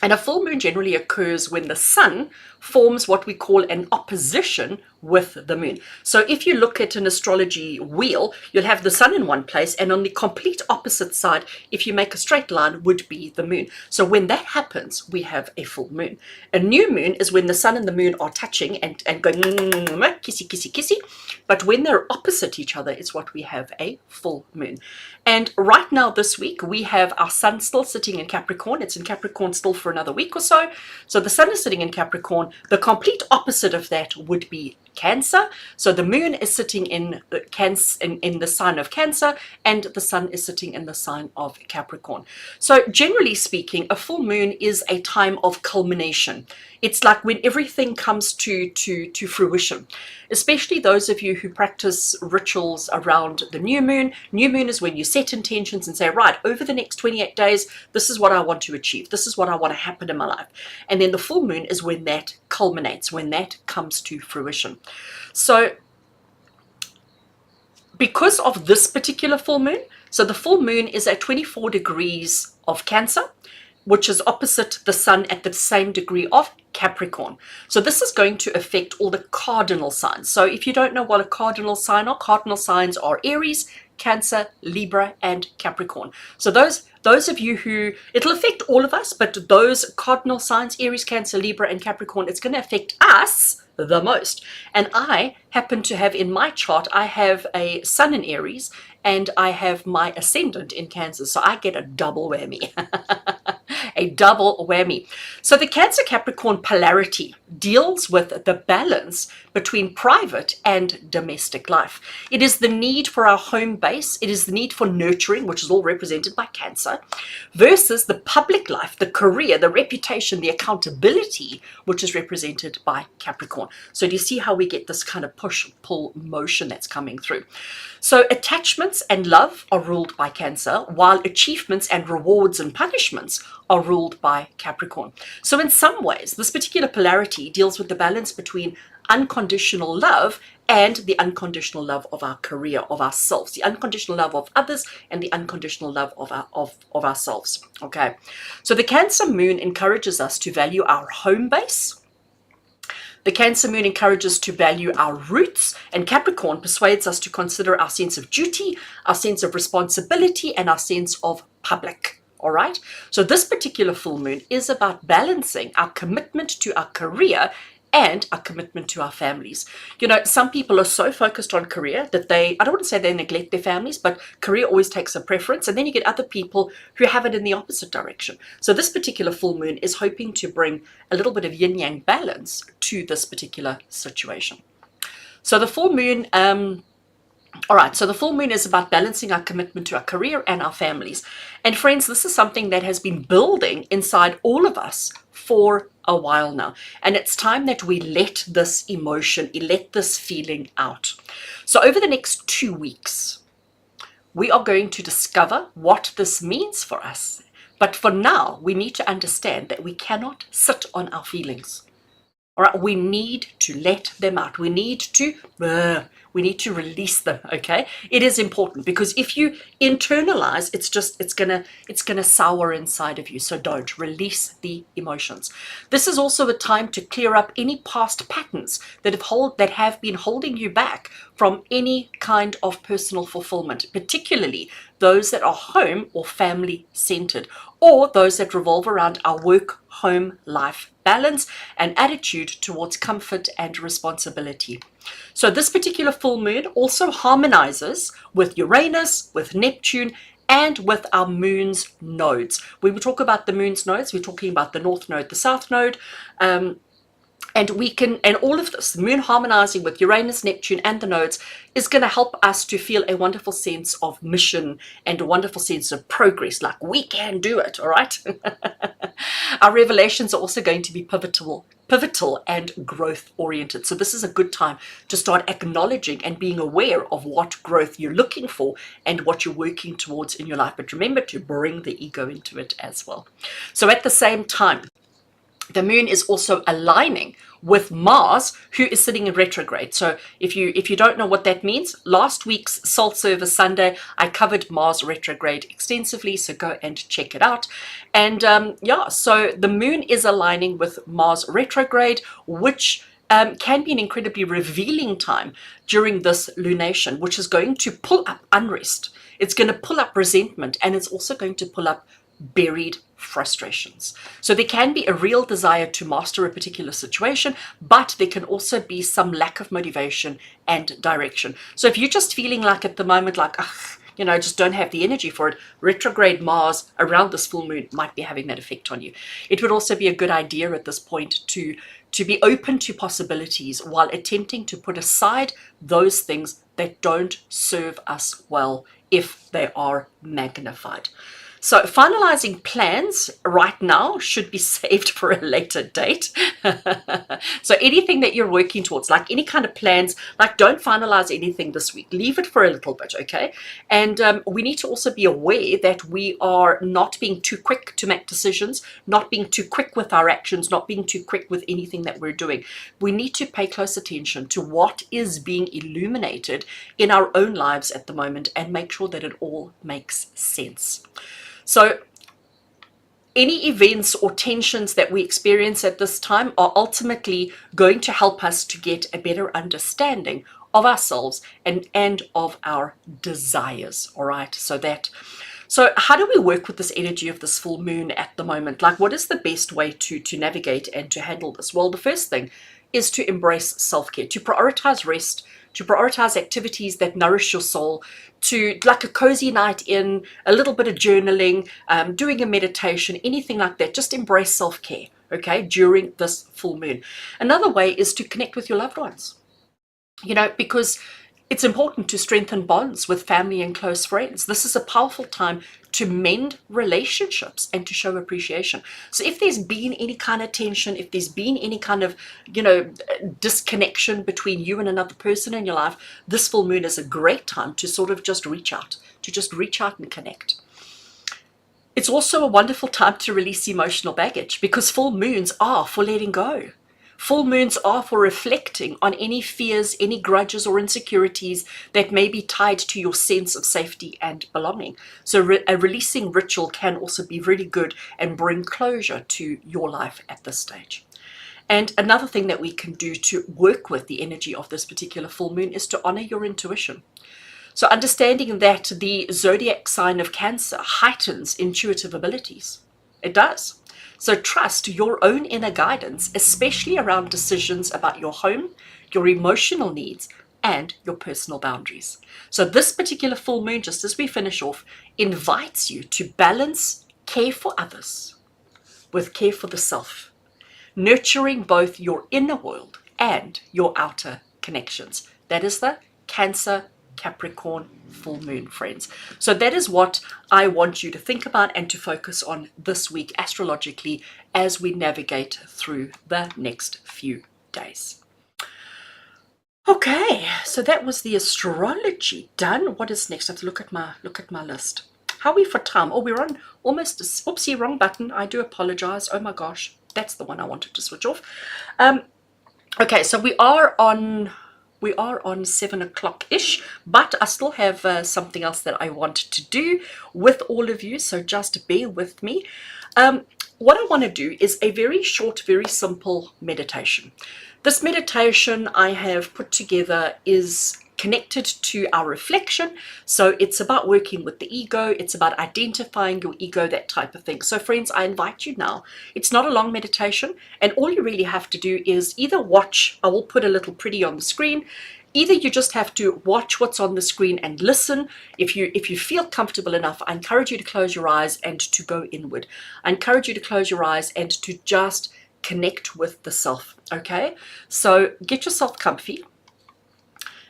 And a full moon generally occurs when the sun forms what we call an opposition with the moon. So if you look at an astrology wheel, you'll have the sun in one place, and on the complete opposite side, if you make a straight line, would be the moon. So when that happens, we have a full moon. A new moon is when the sun and the moon are touching and going kissy, kissy, kissy. But when they're opposite each other, it's what we have a full moon. And right now this week, we have our sun still sitting in Capricorn. It's in Capricorn still for another week or so. So the sun is sitting in Capricorn. The complete opposite of that would be Cancer. So the moon is sitting in the in the sign of Cancer, and the sun is sitting in the sign of Capricorn. So generally speaking, a full moon is a time of culmination. It's like when everything comes to fruition, especially those of you who practice rituals around the new moon. New moon is when you set intentions and say, right, over the next 28 days, this is what I want to achieve. This is what I want to happen in my life. And then the full moon is when that culminates, when that comes to fruition. So because of this particular full moon, so the full moon is at 24 degrees of Cancer, which is opposite the sun at the same degree of Capricorn. So this is going to affect all the cardinal signs. So if you don't know what a cardinal sign are, cardinal signs are Aries, Cancer, Libra, and Capricorn. So those of you who, it'll affect all of us, but those cardinal signs, Aries, Cancer, Libra, and Capricorn, it's going to affect us the most. And I happen to have in my chart, I have a sun in Aries and I have my ascendant in Cancer. So I get a double whammy. A double whammy. So the Cancer Capricorn polarity deals with the balance between private and domestic life. It is the need for our home base. It is the need for nurturing, which is all represented by Cancer, versus the public life, the career, the reputation, the accountability, which is represented by Capricorn. So do you see how we get this kind of push-pull motion that's coming through? So attachments and love are ruled by Cancer, while achievements and rewards and punishments are ruled by Capricorn. So in some ways, this particular polarity deals with the balance between unconditional love and the unconditional love of our career, of ourselves, the unconditional love of others, and the unconditional love of ourselves. Okay, so the Cancer moon encourages us to value our home base. The Cancer moon encourages to value our roots, and Capricorn persuades us to consider our sense of duty, our sense of responsibility, and our sense of public. All right. So this particular full moon is about balancing our commitment to our career and our commitment to our families. You know, some people are so focused on career that I don't want to say they neglect their families, but career always takes a preference. And then you get other people who have it in the opposite direction. So this particular full moon is hoping to bring a little bit of yin-yang balance to this particular situation. So the full moon, all right, so the full moon is about balancing our commitment to our career and our families. And friends, this is something that has been building inside all of us for a while now. And it's time that we let this emotion, let this feeling out. So over the next 2 weeks, we are going to discover what this means for us. But for now, we need to understand that we cannot sit on our feelings. All right, we need to let them out. We need to release them. Okay, it is important, because if you internalize, it's gonna sour inside of you. So don't release the emotions. This is also a time to clear up any past patterns that have been holding you back from any kind of personal fulfillment, particularly those that are home or family centered, or those that revolve around our work, home, life balance and attitude towards comfort and responsibility. So this particular full moon also harmonizes with Uranus, with Neptune, and with our moon's nodes. When we talk about the moon's nodes, we're talking about the north node, the south node, and all of this, the moon harmonizing with Uranus, Neptune, and the nodes is going to help us to feel a wonderful sense of mission and a wonderful sense of progress, like we can do it, all right? Our revelations are also going to be pivotal and growth oriented. So this is a good time to start acknowledging and being aware of what growth you're looking for and what you're working towards in your life. But remember to bring the ego into it as well. So at the same time, the moon is also aligning with Mars, who is sitting in retrograde. So if you don't know what that means, last week's Soul Service Sunday, I covered Mars retrograde extensively, so go and check it out. And so the moon is aligning with Mars retrograde, which can be an incredibly revealing time during this lunation, which is going to pull up unrest. It's going to pull up resentment, and it's also going to pull up buried frustrations. So there can be a real desire to master a particular situation, but there can also be some lack of motivation and direction. So if you're just feeling like at the moment, like, just don't have the energy for it, retrograde Mars around this full moon might be having that effect on you. It would also be a good idea at this point to be open to possibilities while attempting to put aside those things that don't serve us well if they are magnified. So finalizing plans right now should be saved for a later date. So anything that you're working towards, like any kind of plans, like don't finalize anything this week. Leave it for a little bit, okay? And we need to also be aware that we are not being too quick to make decisions, not being too quick with our actions, not being too quick with anything that we're doing. We need to pay close attention to what is being illuminated in our own lives at the moment and make sure that it all makes sense. So any events or tensions that we experience at this time are ultimately going to help us to get a better understanding of ourselves and of our desires. All right. So how do we work with this energy of this full moon at the moment? Like, what is the best way to navigate and to handle this? Well, the first thing is to embrace self-care, to prioritize rest, to prioritize activities that nourish your soul, to like a cozy night in, a little bit of journaling, doing a meditation, anything like that. Just embrace self-care, okay, during this full moon. Another way is to connect with your loved ones, because it's important to strengthen bonds with family and close friends. This is a powerful time to mend relationships and to show appreciation. So if there's been any kind of tension, if there's been any kind of, disconnection between you and another person in your life, this full moon is a great time to sort of just reach out, and connect. It's also a wonderful time to release emotional baggage because full moons are for letting go. Full moons are for reflecting on any fears, any grudges or insecurities that may be tied to your sense of safety and belonging. So a releasing ritual can also be really good and bring closure to your life at this stage. And another thing that we can do to work with the energy of this particular full moon is to honor your intuition. So understanding that the zodiac sign of Cancer heightens intuitive abilities. It does. So trust your own inner guidance, especially around decisions about your home, your emotional needs, and your personal boundaries. So this particular full moon, just as we finish off, invites you to balance care for others with care for the self, nurturing both your inner world and your outer connections. That is the Cancer Capricorn full moon, friends. So that is what I want you to think about and to focus on this week astrologically as we navigate through the next few days. Okay, so that was the astrology done. What is next? I have to look at my list. How are we for time? Oh, we're on almost, oopsie, wrong button. I do apologize. Oh my gosh, that's the one I wanted to switch off. Okay, so we are on 7 o'clock ish, but I still have something else that I want to do with all of you, so just bear with me. What I want to do is a very short, very simple meditation. This meditation I have put together is connected to our reflection. So it's about working with the ego. It's about identifying your ego, that type of thing. So friends, I invite you now. It's not a long meditation, and all you really have to do is either watch, I will put a little pretty on the screen. Either you just have to watch what's on the screen and listen. If you feel comfortable enough, I encourage you to close your eyes and to go inward. I encourage you to close your eyes and to just connect with the self, okay? So get yourself comfy.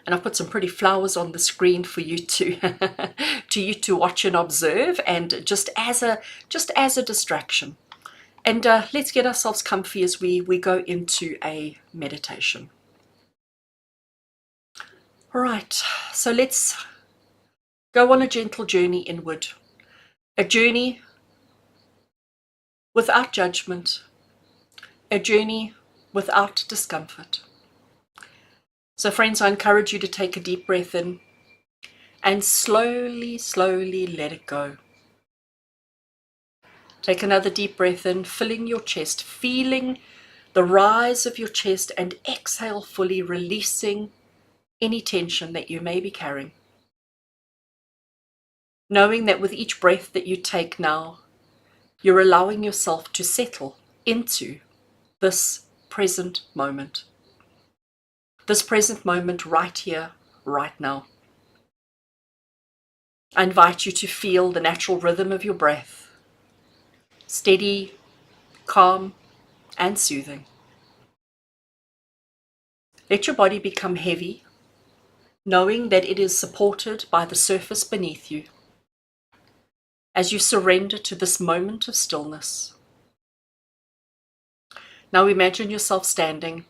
And I've put some pretty flowers on the screen for you to to watch and observe, and just as a distraction. And let's get ourselves comfy as we go into a meditation. All right, so let's go on a gentle journey inward, a journey without judgment, a journey without discomfort. So friends, I encourage you to take a deep breath in and slowly, slowly let it go. Take another deep breath in, filling your chest, feeling the rise of your chest, and exhale fully, releasing any tension that you may be carrying. Knowing that with each breath that you take now, you're allowing yourself to settle into this present moment. This present moment right here, right now. I invite you to feel the natural rhythm of your breath, steady, calm, and soothing. Let your body become heavy, knowing that it is supported by the surface beneath you. As you surrender to this moment of stillness, now imagine yourself standing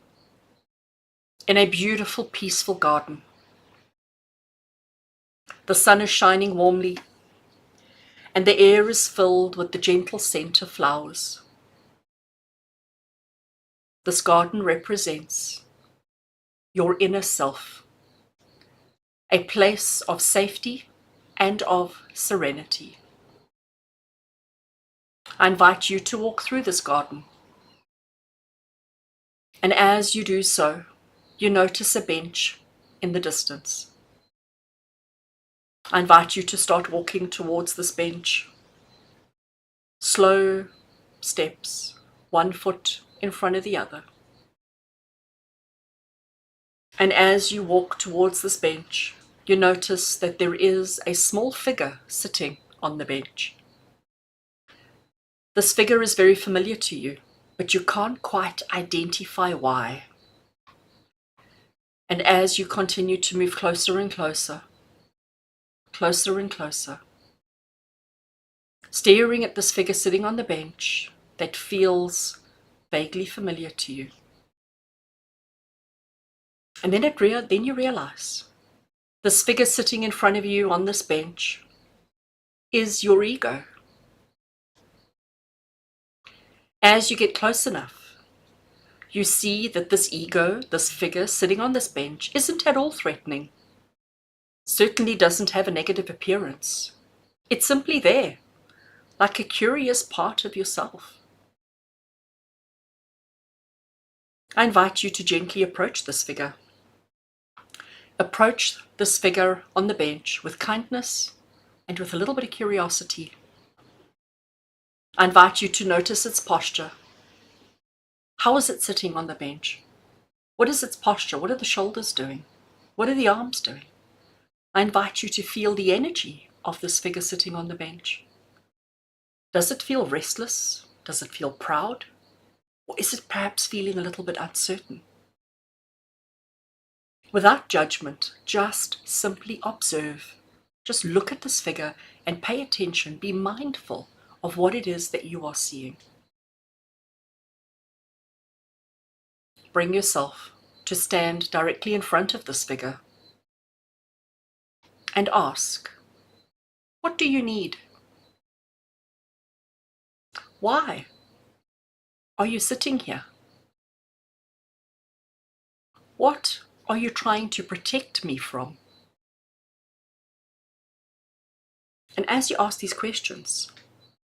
in a beautiful, peaceful garden. The sun is shining warmly, and the air is filled with the gentle scent of flowers. This garden represents your inner self, a place of safety and of serenity. I invite you to walk through this garden, and as you do so, you notice a bench in the distance. I invite you to start walking towards this bench. Slow steps, one foot in front of the other. And as you walk towards this bench, you notice that there is a small figure sitting on the bench. This figure is very familiar to you, but you can't quite identify why. And as you continue to move closer and closer, closer and closer, staring at this figure sitting on the bench that feels vaguely familiar to you. And then you realize this figure sitting in front of you on this bench is your ego. As you get close enough, you see that this ego, this figure sitting on this bench, isn't at all threatening. Certainly doesn't have a negative appearance. It's simply there, like a curious part of yourself. I invite you to gently approach this figure. Approach this figure on the bench with kindness and with a little bit of curiosity. I invite you to notice its posture. How is it sitting on the bench? What is its posture? What are the shoulders doing? What are the arms doing? I invite you to feel the energy of this figure sitting on the bench. Does it feel restless? Does it feel proud? Or is it perhaps feeling a little bit uncertain? Without judgment, just simply observe. Just look at this figure and pay attention. Be mindful of what it is that you are seeing. Bring yourself to stand directly in front of this figure and ask, what do you need? Why are you sitting here? What are you trying to protect me from? And as you ask these questions,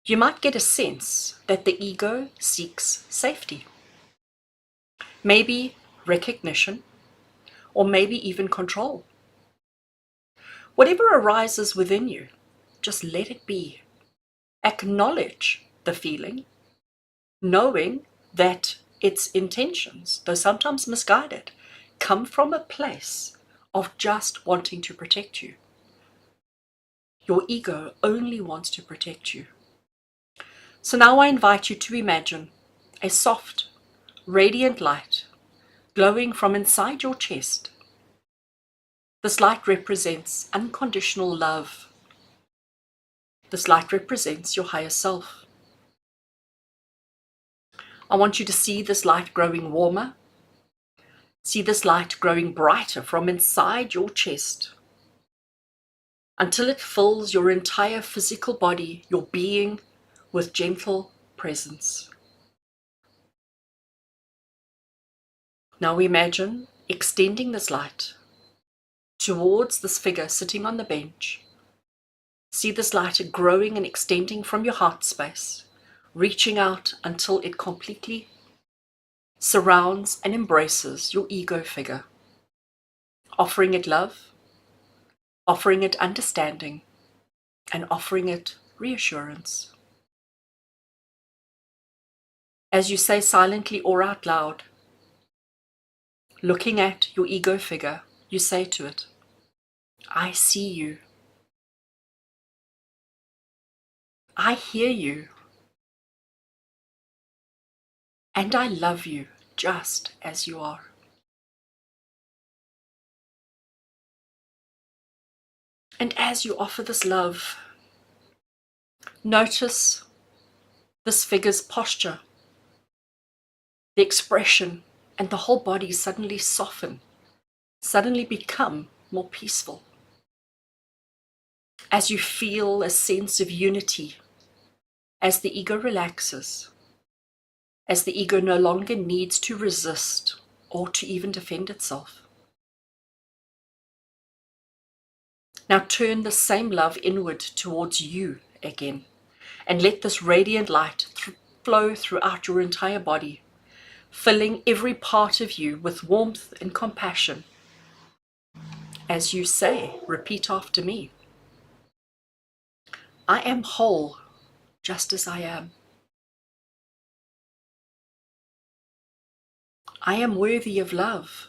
you might get a sense that the ego seeks safety. Maybe recognition, or maybe even control. Whatever arises within you, just let it be. Acknowledge the feeling, knowing that its intentions, though sometimes misguided, come from a place of just wanting to protect you. Your ego only wants to protect you. So now I invite you to imagine a soft, radiant light glowing from inside your chest. This light represents unconditional love. This light represents your higher self. I want you to see this light growing warmer. See this light growing brighter from inside your chest until it fills your entire physical body, your being, with gentle presence. Now imagine extending this light towards this figure sitting on the bench. See this light growing and extending from your heart space, reaching out until it completely surrounds and embraces your ego figure, offering it love, offering it understanding, and offering it reassurance. As you say silently or out loud, looking at your ego figure, you say to it, I see you. I hear you, and I love you just as you are. And as you offer this love, notice this figure's posture, the expression, and the whole body suddenly soften, suddenly become more peaceful. As you feel a sense of unity, as the ego relaxes, as the ego no longer needs to resist or to even defend itself. Now turn the same love inward towards you again, and let this radiant light flow throughout your entire body, filling every part of you with warmth and compassion. As you say, repeat after me. I am whole just as I am. I am worthy of love.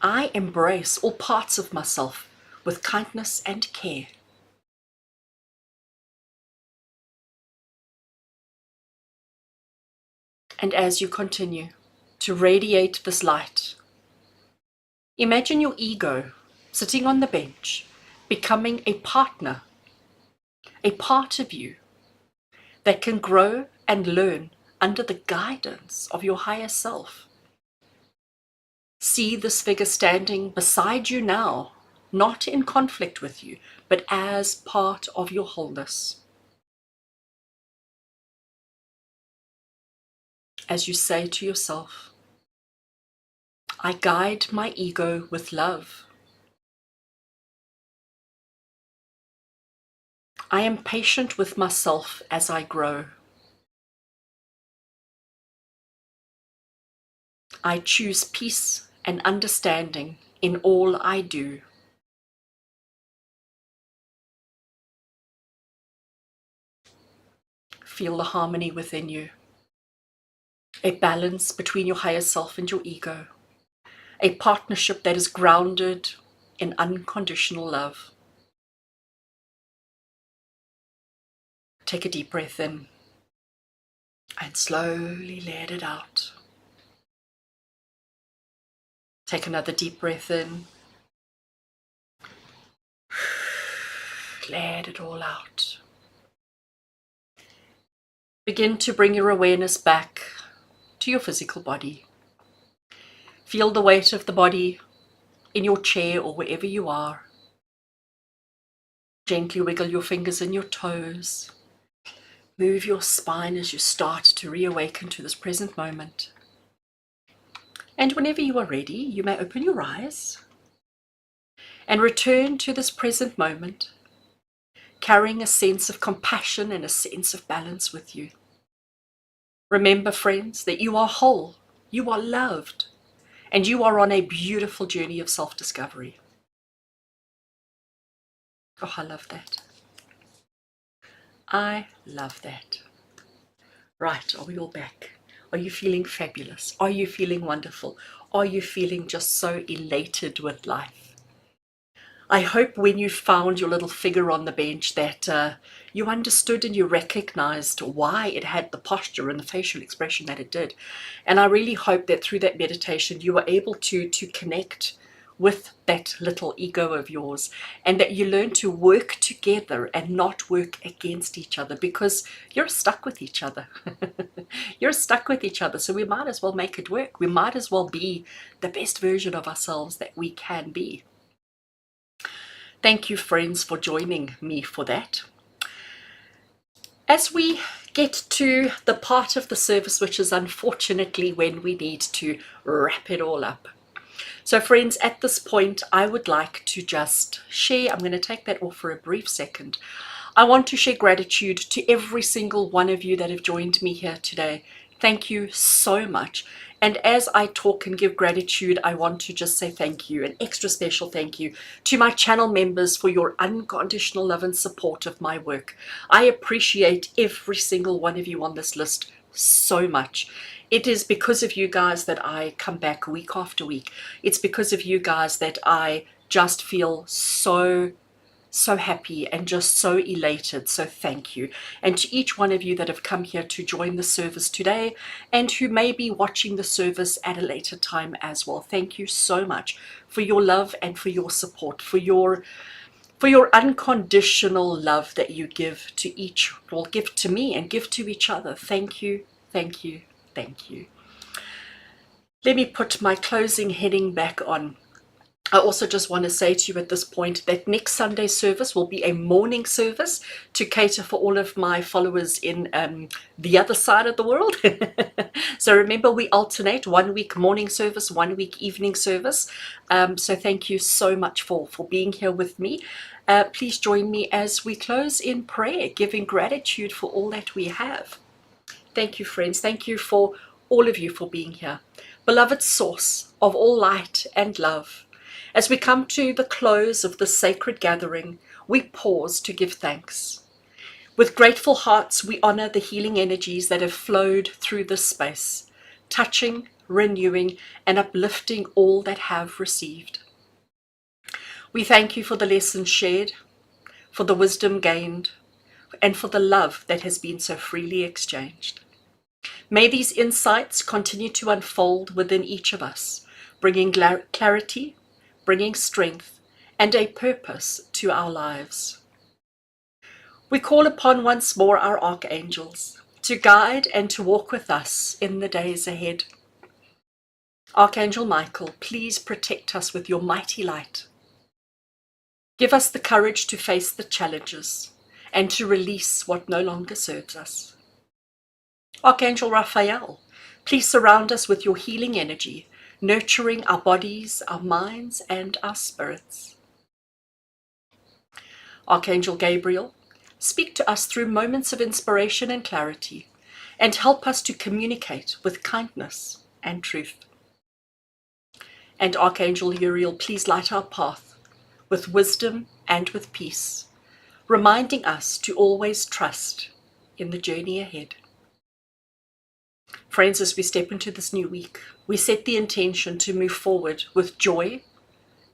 I embrace all parts of myself with kindness and care. And as you continue to radiate this light, imagine your ego sitting on the bench, becoming a partner, a part of you that can grow and learn under the guidance of your higher self. See this figure standing beside you now, not in conflict with you, but as part of your wholeness. As you say to yourself, I guide my ego with love. I am patient with myself as I grow. I choose peace and understanding in all I do. Feel the harmony within you, a balance between your higher self and your ego, a partnership that is grounded in unconditional love. Take a deep breath in and slowly let it out. Take another deep breath in. Let it all out. Begin to bring your awareness back to your physical body. Feel the weight of the body in your chair or wherever you are. Gently wiggle your fingers and your toes. Move your spine as you start to reawaken to this present moment. And whenever you are ready, you may open your eyes and return to this present moment, carrying a sense of compassion and a sense of balance with you. Remember, friends, that you are whole, you are loved, and you are on a beautiful journey of self-discovery. Oh, I love that. I love that. Right, are we all back? Are you feeling fabulous? Are you feeling wonderful? Are you feeling just so elated with life? I hope when you found your little figure on the bench that you understood and you recognized why it had the posture and the facial expression that it did. And I really hope that through that meditation you were able to connect with that little ego of yours, and that you learn to work together and not work against each other, because you're stuck with each other. You're stuck with each other, so we might as well make it work. We might as well be the best version of ourselves that we can be. Thank you, friends, for joining me for that. As we get to the part of the service which is unfortunately when we need to wrap it all up. So friends, at this point, I would like to just share, I'm going to take that off for a brief second. I want to share gratitude to every single one of you that have joined me here today. Thank you so much. And as I talk and give gratitude, I want to just say thank you, an extra special thank you to my channel members for your unconditional love and support of my work. I appreciate every single one of you on this list so much. It is because of you guys that I come back week after week. It's because of you guys that I just feel so so happy and just so elated. So thank you. And to each one of you that have come here to join the service today and who may be watching the service at a later time as well, thank you so much for your love and for your support, for your unconditional love that you give to each, well, give to me and give to each other. Thank you, thank you, thank you. Let me put my closing heading back on. I also just want to say to you at this point that next Sunday service will be a morning service to cater for all of my followers in the other side of the world. So remember, we alternate 1 week morning service, 1 week evening service. So thank you so much for being here with me. Please join me as we close in prayer, giving gratitude for all that we have. Thank you, friends. Thank you for all of you for being here. Beloved source of all light and love, as we come to the close of this sacred gathering, we pause to give thanks. With grateful hearts, we honor the healing energies that have flowed through this space, touching, renewing, and uplifting all that have received. We thank you for the lessons shared, for the wisdom gained, and for the love that has been so freely exchanged. May these insights continue to unfold within each of us, bringing clarity, bringing strength, and a purpose to our lives. We call upon once more our archangels to guide and to walk with us in the days ahead. Archangel Michael, please protect us with your mighty light. Give us the courage to face the challenges and to release what no longer serves us. Archangel Raphael, please surround us with your healing energy, nurturing our bodies, our minds, and our spirits. Archangel Gabriel, speak to us through moments of inspiration and clarity, and help us to communicate with kindness and truth. And Archangel Uriel, please light our path with wisdom and with peace, reminding us to always trust in the journey ahead. Friends, as we step into this new week, we set the intention to move forward with joy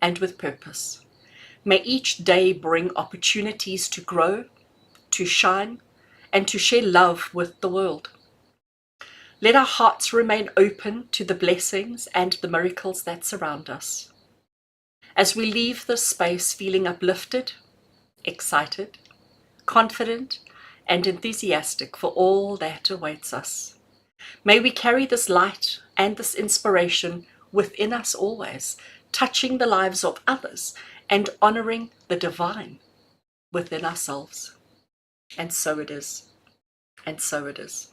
and with purpose. May each day bring opportunities to grow, to shine, and to share love with the world. Let our hearts remain open to the blessings and the miracles that surround us. As we leave this space feeling uplifted, excited, confident, and enthusiastic for all that awaits us. May we carry this light and this inspiration within us always, touching the lives of others and honoring the divine within ourselves. And so it is. And so it is.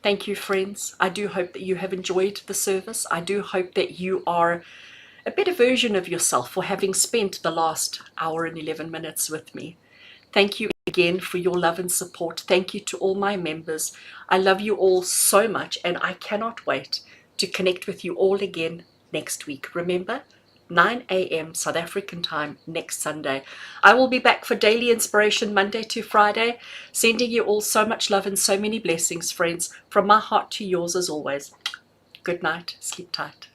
Thank you, friends. I do hope that you have enjoyed the service. I do hope that you are a better version of yourself for having spent the last hour and 11 minutes with me. Thank you again for your love and support. Thank you to all my members. I love you all so much, and I cannot wait to connect with you all again next week. Remember, 9 a.m. South African time next Sunday. I will be back for daily inspiration Monday to Friday, sending you all so much love and so many blessings, friends, from my heart to yours as always. Good night. Sleep tight.